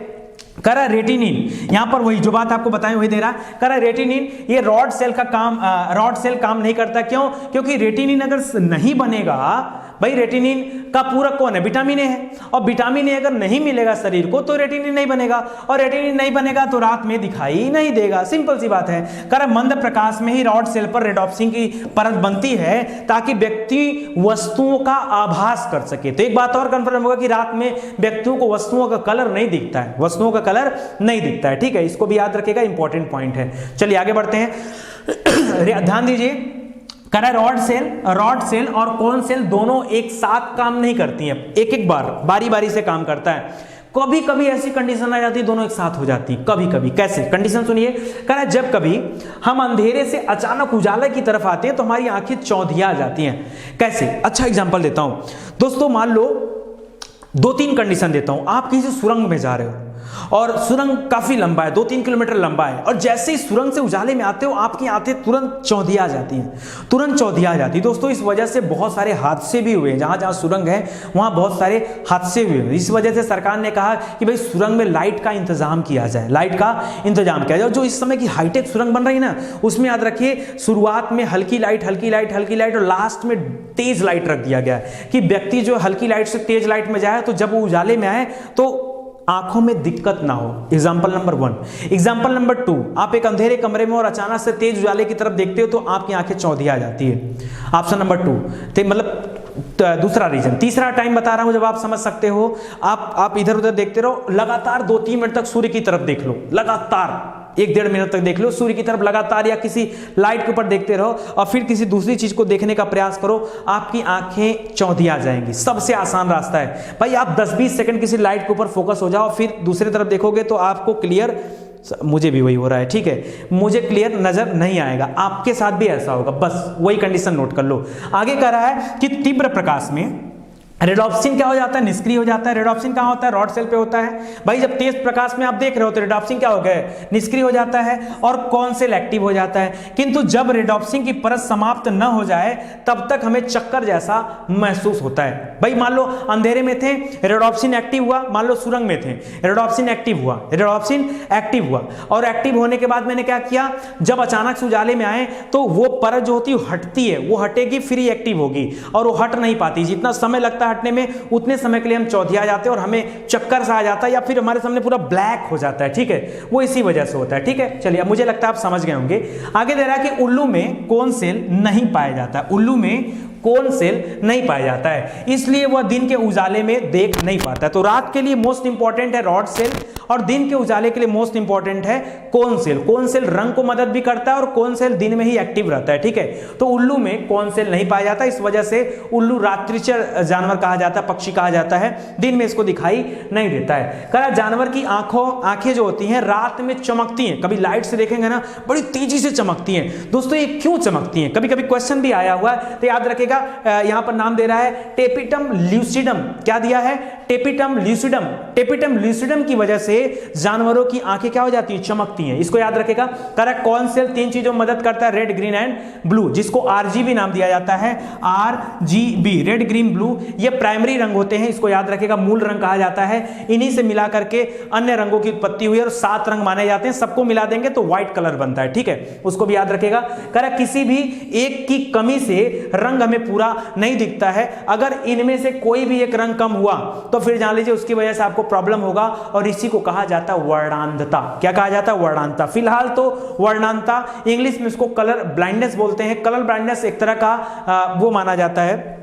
करा रेटिनिन, यहां पर वही जो बात आपको बताएं वही दे रहा है। करा रेटिनिन, ये रॉड सेल का काम, रॉड सेल काम नहीं करता। क्यों, क्योंकि रेटिनिन अगर नहीं बनेगा, भाई रेटिनिन का पूरक कौन है, विटामिन ए है, और विटामिन ए अगर नहीं मिलेगा शरीर को तो रेटिनिन नहीं बनेगा, और रेटिनिन नहीं बनेगा तो रात में दिखाई नहीं देगा। सिंपल सी बात है। करा मंद प्रकाश में ही रॉड सेल पर रेडोप्सिन की परत बनती है ताकि व्यक्ति वस्तुओं का आभास कर सके। तो एक बात और कंफर्म होगा कि रात में व्यक्तियों को वस्तुओं का कलर नहीं दिखता है, वस्तुओं का कलर नहीं दिखता है। ठीक है, इसको भी याद रखिएगा, इंपॉर्टेंट पॉइंट है। चलिए आगे बढ़ते हैं। ध्यान दीजिए, करा रॉड सेल और कोन सेल दोनों एक साथ काम नहीं करती हैं, एक एक बार बारी बारी से काम करता है। कभी कभी ऐसी कंडीशन आ जाती है दोनों एक साथ हो जाती, कभी कभी। कैसे कंडीशन सुनिए, करा जब कभी हम अंधेरे से अचानक उजाले की तरफ आते हैं तो हमारी आंखें चौंधिया जाती हैं। कैसे, अच्छा एग्जांपल देता हूं दोस्तों। मान लो 2-3 कंडीशन देता हूं। आप किसी सुरंग में जा रहे हो और सुरंग काफी लंबा है, 2-3 किलोमीटर लंबा है, और जैसे ही सुरंग से उजाले में आते हो आपकी आंखें तुरंत चौंधिया जाती हैं, तुरंत चौंधिया जाती है। दोस्तों इस वजह से बहुत सारे हादसे भी हुए हैं, जहां जहां सुरंग है वहां बहुत सारे हादसे हुए हैं। इस वजह से सरकार ने कहा कि भाई सुरंग में लाइट का इंतजाम किया जाए, लाइट का इंतजाम किया जाए। जो इस समय की हाईटेक सुरंग बन रही है ना, उसमें याद रखिए शुरुआत में हल्की लाइट हल्की लाइट हल्की लाइट, और लास्ट में तेज लाइट रख दिया गया है कि व्यक्ति जो हल्की लाइट से तेज लाइट में जाए तो जब वो उजाले में आए तो आंखों में दिक्कत ना हो। Example number 1। एग्जाम्पल नंबर 2, आप एक अंधेरे कमरे में और अचानक से तेज उजाले की तरफ देखते हो तो आपकी आंखें चौंधिया जाती है। ऑप्शन नंबर 2, मतलब दूसरा रीजन। तीसरा टाइम बता रहा हूं जब आप समझ सकते हो, आप इधर उधर देखते रहो, लगातार 2-3 मिनट तक सूर्य की तरफ देख लो, लगातार 1-1.5 मिनट तक देख लो सूर्य की तरफ लगातार, या किसी लाइट के ऊपर देखते रहो और फिर किसी दूसरी चीज को देखने का प्रयास करो, आपकी आंखें चौंधिया जाएंगी। सबसे आसान रास्ता है भाई, आप 10-20 सेकंड किसी लाइट के ऊपर फोकस हो जाओ, फिर दूसरी तरफ देखोगे तो आपको क्लियर, मुझे भी वही हो रहा है, ठीक है, मुझे क्लियर नजर नहीं आएगा, आपके साथ भी ऐसा होगा। बस वही कंडीशन नोट कर लो। आगे कह रहा है कि तीव्र प्रकाश में रेडोप्सिन क्या हो जाता है, निष्क्रिय हो जाता है। रेडोप्सिन कहां होता है, रॉड सेल पे होता है। भाई जब तेज प्रकाश में आप देख रहे हो तो रेडोप्सिन क्या हो गया, निष्क्रिय हो जाता है, और कौन सेल एक्टिव हो जाता है। किंतु जब रेडोप्सिन की परत समाप्त न हो जाए तब तक हमें चक्कर जैसा महसूस होता है। भाई मान लो अंधेरे में थे, रेडोप्सिन एक्टिव हुआ, मान लो सुरंग में थे, रेडोप्सिन एक्टिव हुआ, रेडोप्सिन एक्टिव हुआ, और एक्टिव होने के बाद मैंने क्या किया, जब अचानक से उजाले में आए तो वो परत जो होती है हटती है, वो हटेगी फिर ही एक्टिव होगी, और वो हट नहीं पाती। जितना समय लगता है हटने में उतने समय के लिए हम चौंधिया जाते हैं और हमें चक्कर सा आ जाता है, या फिर हमारे सामने पूरा ब्लैक हो जाता है। ठीक है, वो इसी वजह से होता है। ठीक है, चलिए अब मुझे लगता है आप समझ गए होंगे। आगे दे रहा है कि उल्लू में कौन सेल नहीं पाया जाता है, उल्लू में कौन सेल नहीं पाया जाता है, इसलिए वह दिन के उजाले में देख नहीं पाता है। तो रात के लिए मोस्ट इंपॉर्टेंट है रॉड सेल, और दिन के उजाले के लिए मोस्ट इंपॉर्टेंट है कौन सेल। कौन सेल रंग को मदद भी करता है और कौन सेल दिन में ही एक्टिव रहता है। ठीक है, तो उल्लू में कौन सेल नहीं पाया जाता, इस वजह से उल्लू रात्रिचर जानवर कहा जाता है, पक्षी कहा जाता है, दिन में इसको दिखाई नहीं देता है। कहा जानवर की आंखें जो होती हैं रात में चमकती हैं, कभी लाइट से देखेंगे ना बड़ी तेजी से चमकती हैं। दोस्तों ये क्यों चमकती हैं, कभी कभी क्वेश्चन भी आया हुआ है, तो याद रखेगा देखिएगा यहां पर नाम दे रहा है टेपिटम ल्यूसिडम। क्या दिया है? Tapetum lucidum. टेपिटम ल्यूसिडम की वजह से जानवरों की आंखें क्या हो जाती हैं? चमकती हैं। इसको याद रखेगा। करेक्ट। कौन सेल 3 चीजों में मदद करता है? रेड, ग्रीन एंड ब्लू, जिसको आरजीबी नाम दिया जाता है। आरजीबी, रेड, ग्रीन, ब्लू, ये प्राइमरी रंग होते हैं। इसको याद रखेगा, मूल रंग कहा जाता है। इन्हीं से मिला करके अन्य रंगों की उत्पत्ति हुई और 7 रंग माने जाते हैं। सबको मिला देंगे तो व्हाइट कलर बनता है। ठीक है, उसको भी याद रखेगा। करेक्ट। किसी भी एक की कमी से रंग हमें पूरा नहीं दिखता है। अगर इनमें से कोई भी एक रंग कम हुआ तो फिर जान लीजिए उसकी वजह से आपको प्रॉब्लम होगा और इसी को कहा जाता है वर्णांधता। क्या कहा जाता है? वर्णांधता। फिलहाल तो वर्णांधता, इंग्लिश में इसको कलर ब्लाइंडनेस बोलते हैं। कलर ब्लाइंडनेस एक तरह का वो माना जाता है,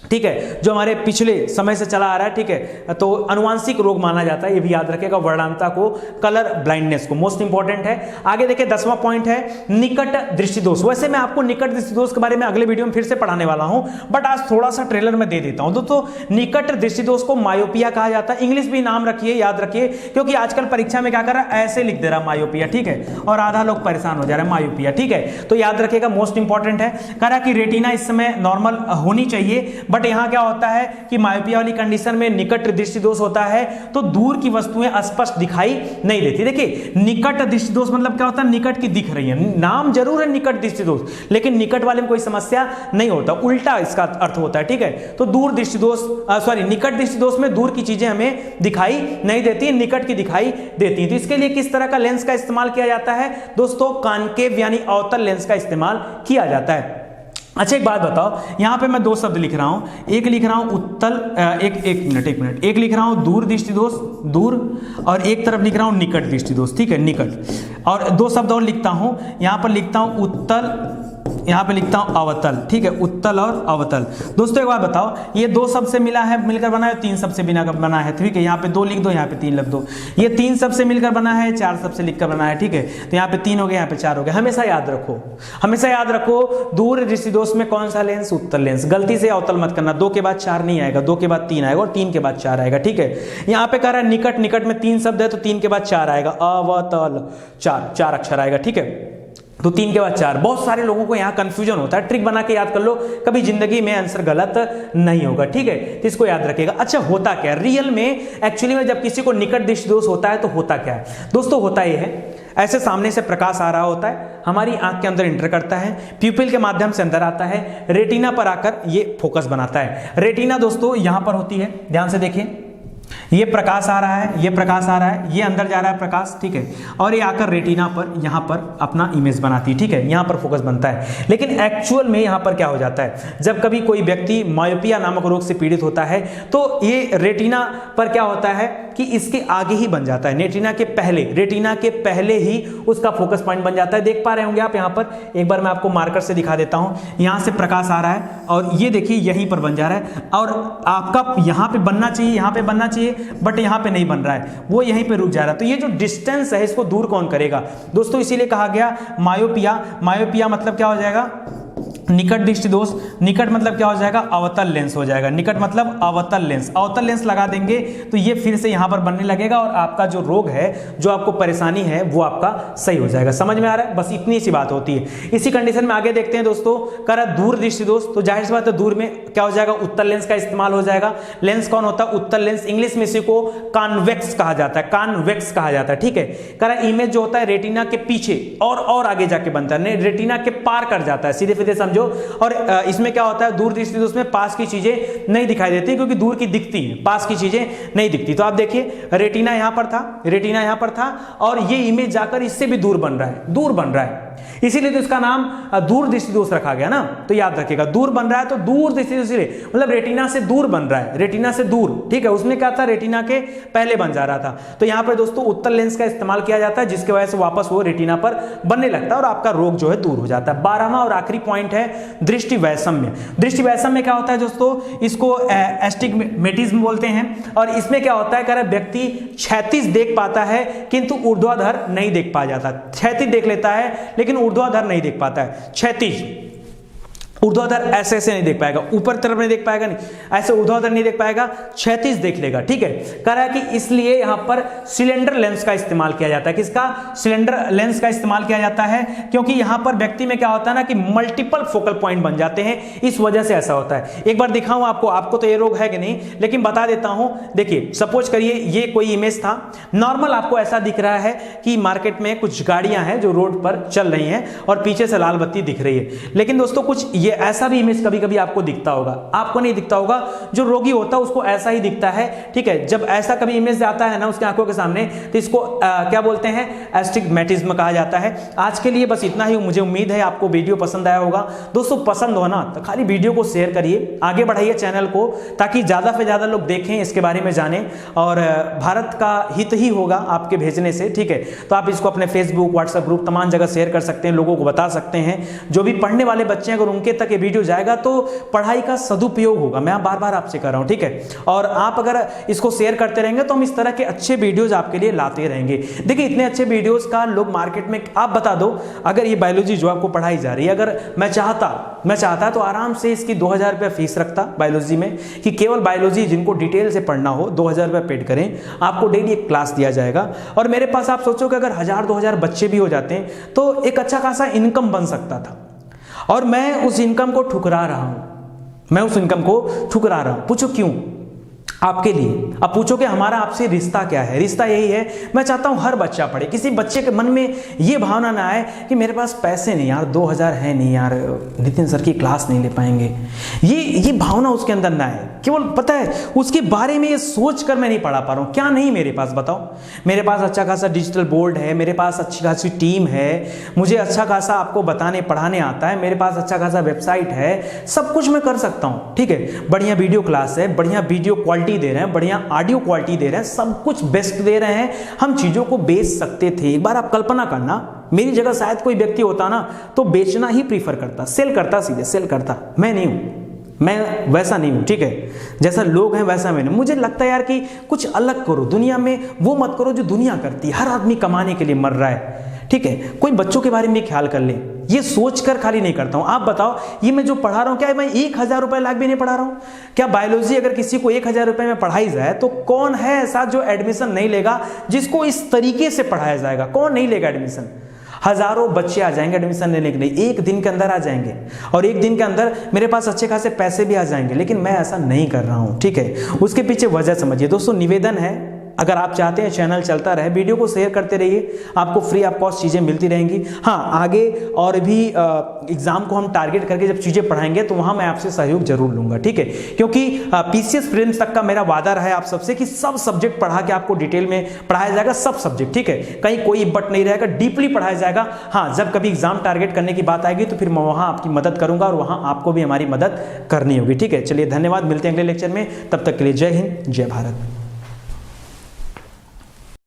ठीक है, जो हमारे पिछले समय से चला आ रहा है। ठीक है, तो अनुवांशिक रोग माना जाता है। ये भी याद रखेगा, वर्णांधता को, कलर ब्लाइंडनेस को। मोस्ट इंपॉर्टेंट है। आगे देखिए 10वां पॉइंट है निकट दृष्टि दोष। वैसे मैं आपको निकट दृष्टि दोष के बारे में अगले वीडियो में फिर से पढ़ाने वाला हूं, बट आज थोड़ा सा ट्रेलर में दे देता हूं। दोस्तों, निकट दृष्टि दोष को मायोपिया कहा जाता है। इंग्लिश भी नाम रखिए, याद रखिए, क्योंकि आजकल परीक्षा में क्या कर रहा है, ऐसे लिख दे रहा मायोपिया। ठीक है, और आधा लोग परेशान हो जा रहे हैं मायोपिया। ठीक है, तो याद रखिएगा, मोस्ट इंपॉर्टेंट है। कह रहा कि रेटिना इस समय नॉर्मल होनी चाहिए, बट यहां क्या होता है कि मायोपिया वाली कंडीशन में निकट दृष्टि दोष होता है तो दूर की वस्तुएं स्पष्ट दिखाई नहीं देती। देखिए, निकट दृष्टि दोष मतलब क्या होता है? निकट की दिख रही है। नाम जरूर है निकट दृष्टि दोष, लेकिन निकट वाले में कोई समस्या नहीं होता, उल्टा इसका अर्थ होता है। ठीक है, तो दूर दृष्टि दोष, निकट दृष्टि दोष में दूर की चीजें हमें दिखाई नहीं देती, निकट की दिखाई देती है। तो इसके लिए किस तरह का लेंस का इस्तेमाल किया जाता है? दोस्तों, कॉनकेव यानी अवतल लेंस का इस्तेमाल किया जाता है। अच्छा, एक बात बताओ, यहां पे मैं 2 शब्द लिख रहा हूं। एक लिख रहा हूं उत्तल, एक मिनट, एक लिख रहा हूं दूर दृष्टि दोष, दूर, और एक तरफ लिख रहा हूं निकट दृष्टि दोष। ठीक है, निकट। और 2 शब्द और लिखता हूं, यहां पर लिखता हूं उत्तल, यहां पे लिखता हूं अवतल। ठीक है, उत्तल और अवतल। दोस्तों, एक बात बताओ, ये 2 शब्द से मिला है, मिलकर बना है, 3 शब्द से बना है। ठीक है, यहाँ पे 2 लिख दो, यहाँ पे 3 लिख दो। ये 3 शब्द से मिलकर बना है, 4 शब्द से लिखकर बना है। ठीक है, तो यहाँ पे 3 हो गए, यहाँ पे 4 हो गए। हमेशा याद रखो, हमेशा याद रखो, दूर दृष्टि दोष में कौन सा लेंस? उत्तल लेंस। गलती से अवतल मत करना। 2 के बाद 4 नहीं आएगा, 2 के बाद 3 आएगा और 3 के बाद 4 आएगा। ठीक है, यहाँ पे कह रहा है निकट, निकट में 3 शब्द है तो 3 के बाद 4 आएगा, अवतल, 4 अक्षर आएगा। ठीक है, तो 3 के बाद 4। बहुत सारे लोगों को यहां कंफ्यूजन होता है, ट्रिक बना के याद कर लो, कभी जिंदगी में आंसर गलत नहीं होगा। ठीक है, तो इसको याद रखिएगा। अच्छा, होता क्या है रियल में, एक्चुअली में जब किसी को निकट दृष्टि दोष होता है तो होता क्या है? दोस्तों, होता यह है, ऐसे सामने से प्रकाश आ रहा होता है, हमारी आंख के अंदर इंटर करता है, प्यूपिल के माध्यम से अंदर आता है, रेटिना पर आकर ये फोकस बनाता है। रेटिना दोस्तों यहां पर होती है, ध्यान से देखिए, ये प्रकाश आ रहा है, ये प्रकाश आ रहा है, ये अंदर जा रहा है प्रकाश। ठीक है, और ये आकर रेटिना पर यहाँ पर अपना इमेज बनाती है। ठीक है, यहाँ पर फोकस बनता है। लेकिन एक्चुअल में यहाँ पर क्या हो जाता है, जब कभी कोई व्यक्ति मायोपिया नामक रोग से पीड़ित होता है तो ये रेटिना पर क्या होता है कि इसके आगे ही बन जाता है, रेटिना के पहले ही उसका फोकस पॉइंट बन जाता है। देख पा रहे होंगे आप यहाँ पर, एक बार मैं आपको मार्कर से दिखा देता हूँ। यहाँ से प्रकाश आ रहा है और ये देखिए यहीं पर बन जा रहा है, और आपका यहाँ पे बनना चाहिए, यहाँ पे बनना चाहिए, बट यहाँ पे नहीं बन रहा है, वो यहीं पे रुक जा रहा है। तो ये जो डिस्टेंस है इसको दूर कौन करेगा? दोस्तों, इसीलिए कहा गया मायोपिया। मायोपिया मतलब क्या हो जाएगा? निकट दृष्टि दोष। निकट मतलब क्या हो जाएगा? अवतल लेंस हो जाएगा। निकट मतलब अवतल लेंस। अवतल लेंस लगा देंगे तो ये फिर से यहां पर बनने लगेगा और आपका जो रोग है, जो आपको परेशानी है, वो आपका सही हो जाएगा। समझ में आ रहा है? बस इतनी सी बात होती है। इसी कंडीशन में आगे देखते हैं दोस्तों, करा दूर दृष्टि दोष। तो जाहिर सी बात है, दूर में क्या हो जाएगा? उत्तल लेंस का इस्तेमाल हो जाएगा। लेंस कौन होता है? उत्तल लेंस। इंग्लिश में इसी को कॉन्वेक्स कहा जाता है, कॉन्वेक्स कहा जाता है। ठीक है, करा इमेज जो होता है रेटिना के पीछे और आगे जाके बनता है, रेटिना के पार कर जाता है, सीधे सीधे समझो। और इसमें क्या होता है, दूर दृष्टि दोष में पास की चीजें नहीं दिखाई देती, क्योंकि दूर की दिखती हैं, पास की चीजें नहीं दिखती। तो आप देखिए, रेटिना यहां पर था, रेटिना यहां पर था, और ये इमेज जाकर इससे भी दूर बन रहा है, दूर बन रहा है। इसीलिए तो इसका नाम दूर दृष्टि दोष रखा गया ना। तो याद रखिएगा, दूर बन रहा है तो दूर दृष्टि दोष, मतलब रेटिना से दूर बन रहा है, रेटिना से दूर। ठीक है, उसमें क्या था? रेटिना के पहले बन जा रहा था। तो यहां पर दोस्तों उत्तल लेंस का इस्तेमाल किया जाता है, जिसकी वजह से वापस वो रेटिना पर बनने लगता है और आपका रोग जो है दूर हो जाता है। 12वां और आखिरी पॉइंट है दृष्टि वैषम्य। दृष्टि वैषम्य क्या होता है दोस्तों? इसको एस्टिग्मेटिज्म बोलते हैं। और इसमें क्या होता है, कह रहा व्यक्ति क्षैतिज देख पाता है किंतु ऊर्ध्वाधर नहीं देख पा जाता। क्षैतिज देख लेता है लेकिन ऊर्ध्वाधर नहीं देख पाता है। क्षैतिज, ऊर्ध्वाधर ऐसे ऐसे नहीं देख पाएगा, ऊपर तरफ नहीं देख पाएगा, नहीं ऐसे ऊर्ध्वाधर नहीं देख पाएगा, क्षैतिज देख लेगा। ठीक है, कह रहा है कि इसलिए यहां पर सिलेंडर लेंस का इस्तेमाल किया जाता है। किसका? सिलेंडर लेंस का इस्तेमाल किया जाता है, क्योंकि यहां पर व्यक्ति में क्या होता है ना कि मल्टीपल फोकल पॉइंट बन जाते हैं, इस वजह से ऐसा होता है। एक बार दिखाऊं आपको तो ये रोग है कि नहीं, लेकिन बता देता हूं। देखिए, सपोज करिए ये कोई इमेज था, नॉर्मल आपको ऐसा दिख रहा है कि मार्केट में कुछ गाड़ियां हैं जो रोड पर चल रही हैं और पीछे से लाल बत्ती दिख रही है। लेकिन दोस्तों कुछ ये ऐसा भी इमेज कभी कभी आपको दिखता होगा, आपको नहीं दिखता होगा, जो रोगी होता है उसको ऐसा ही दिखता है। ठीक है, जब ऐसा कभी इमेज आता है ना उसकी आंखों के सामने, तो इसको क्या बोलते हैं? एस्टिग्मेटिज्म कहा जाता है। आज के लिए बस इतना ही। मुझे उम्मीद है आपको वीडियो पसंद आया होगा। दोस्तों पसंद हो ना तो खाली वीडियो को शेयर करिए, आगे बढ़ाइए चैनल को, ताकि ज्यादा से ज्यादा लोग देखें, इसके बारे में जानें, और भारत का हित ही होगा आपके भेजने से। ठीक है, तो आप इसको अपने फेसबुक, व्हाट्सएप ग्रुप, तमाम जगह शेयर कर सकते हैं, लोगों को बता सकते हैं। जो भी पढ़ने वाले बच्चे हैं, अगर उनके तक ये वीडियो जाएगा तो पढ़ाई का सदुपयोग होगा। मैं बार बार आपसे कह रहा हूं। ठीक है, और आप अगर इसको शेयर करते रहेंगे तो हम इस तरह के अच्छे वीडियोज आपके लिए लाते रहेंगे। देखिए, इतने अच्छे वीडियोज का लोग मार्केट में, आप बता दो, अगर ये बायोलॉजी जो आपको पढ़ाई जा रही है, अगर मैं चाहता तो आराम से इसकी 2000 रुपये फीस रखता बायोलॉजी में, कि केवल बायोलॉजी जिनको डिटेल से पढ़ना हो 2000 रुपये पेड करें, आपको डेली एक क्लास दिया जाएगा। और मेरे पास आप सोचो कि अगर 1000-2000 बच्चे भी हो जाते हैं तो एक अच्छा खासा इनकम बन सकता था, और मैं उस इनकम को ठुकरा रहा हूं। पूछो क्यों? आपके लिए। अब पूछो कि हमारा आपसे रिश्ता क्या है? रिश्ता यही है, मैं चाहता हूं हर बच्चा पढ़े। किसी बच्चे के मन में ये भावना ना आए कि मेरे पास पैसे नहीं यार, 2000 है नहीं यार, नितिन सर की क्लास नहीं ले पाएंगे, ये भावना उसके अंदर ना आए। केवल पता है उसके बारे में ये सोच कर मैं नहीं पढ़ा पा रहा हूं। क्या नहीं मेरे पास? बताओ। मेरे पास अच्छा खासा डिजिटल बोर्ड है, मेरे पास अच्छी खासी टीम है, मुझे अच्छा खासा आपको बताने पढ़ाने आता है, मेरे पास अच्छा खासा वेबसाइट है, सब कुछ मैं कर सकता हूं। ठीक है, बढ़िया वीडियो क्लास है, बढ़िया वीडियो क्वालिटी दे रहे हैं, बढ़िया ऑडियो क्वालिटी दे रहे हैं, सब कुछ बेस्ट दे रहे हैं। हम चीजों को बेच सकते थे। एक बार आप कल्पना करना, मेरी जगह शायद कोई व्यक्ति होता ना तो बेचना ही प्रीफर करता, सेल करता, सीधे सेल करता। मैं नहीं हूं, मैं वैसा नहीं हूं। ठीक है, जैसा लोग हैं वैसा मैं नहीं। मुझे लगता है यार कि कुछ अलग करो दुनिया में, वो मत करो जो दुनिया करती है। हर आदमी कमाने के लिए मर रहा है। ठीक है, कोई बच्चों के बारे में ख्याल कर ले, ये सोचकर खाली नहीं करता हूं। आप बताओ, ये मैं जो पढ़ा रहा हूं, क्या मैं 1000 रुपए लाख भी नहीं पढ़ा रहा हूं? क्या बायोलॉजी अगर किसी को 1000 रुपए में पढ़ाई जाए तो कौन है ऐसा जो एडमिशन नहीं लेगा, जिसको इस तरीके से पढ़ाया जाएगा? कौन नहीं लेगा एडमिशन? हजारों बच्चे आ जाएंगे एडमिशन लेने के लिए, एक दिन के अंदर आ जाएंगे, और एक दिन के अंदर मेरे पास अच्छे खासे पैसे भी आ जाएंगे। लेकिन मैं ऐसा नहीं कर रहा हूं। ठीक है, उसके पीछे वजह समझिए। दोस्तों निवेदन है, अगर आप चाहते हैं चैनल चलता रहे, वीडियो को शेयर करते रहिए, आपको फ्री ऑफ कॉस्ट चीज़ें मिलती रहेंगी। हाँ, आगे और भी एग्जाम को हम टारगेट करके जब चीज़ें पढ़ाएंगे तो वहाँ मैं आपसे सहयोग जरूर लूँगा। ठीक है, क्योंकि पीसीएस प्रीलिम्स तक का मेरा वादा रहा है आप सबसे कि सब सब्जेक्ट पढ़ा के आपको डिटेल में पढ़ाया जाएगा, सब सब्जेक्ट। ठीक है, कहीं कोई बट नहीं रहेगा, डीपली पढ़ाया जाएगा। हाँ, जब कभी एग्जाम टारगेट करने की बात आएगी तो फिर मैं वहाँ आपकी मदद करूँगा और वहाँ आपको भी हमारी मदद करनी होगी। ठीक है, चलिए धन्यवाद, मिलते हैं अगले लेक्चर में। तब तक के लिए जय हिंद, जय भारत।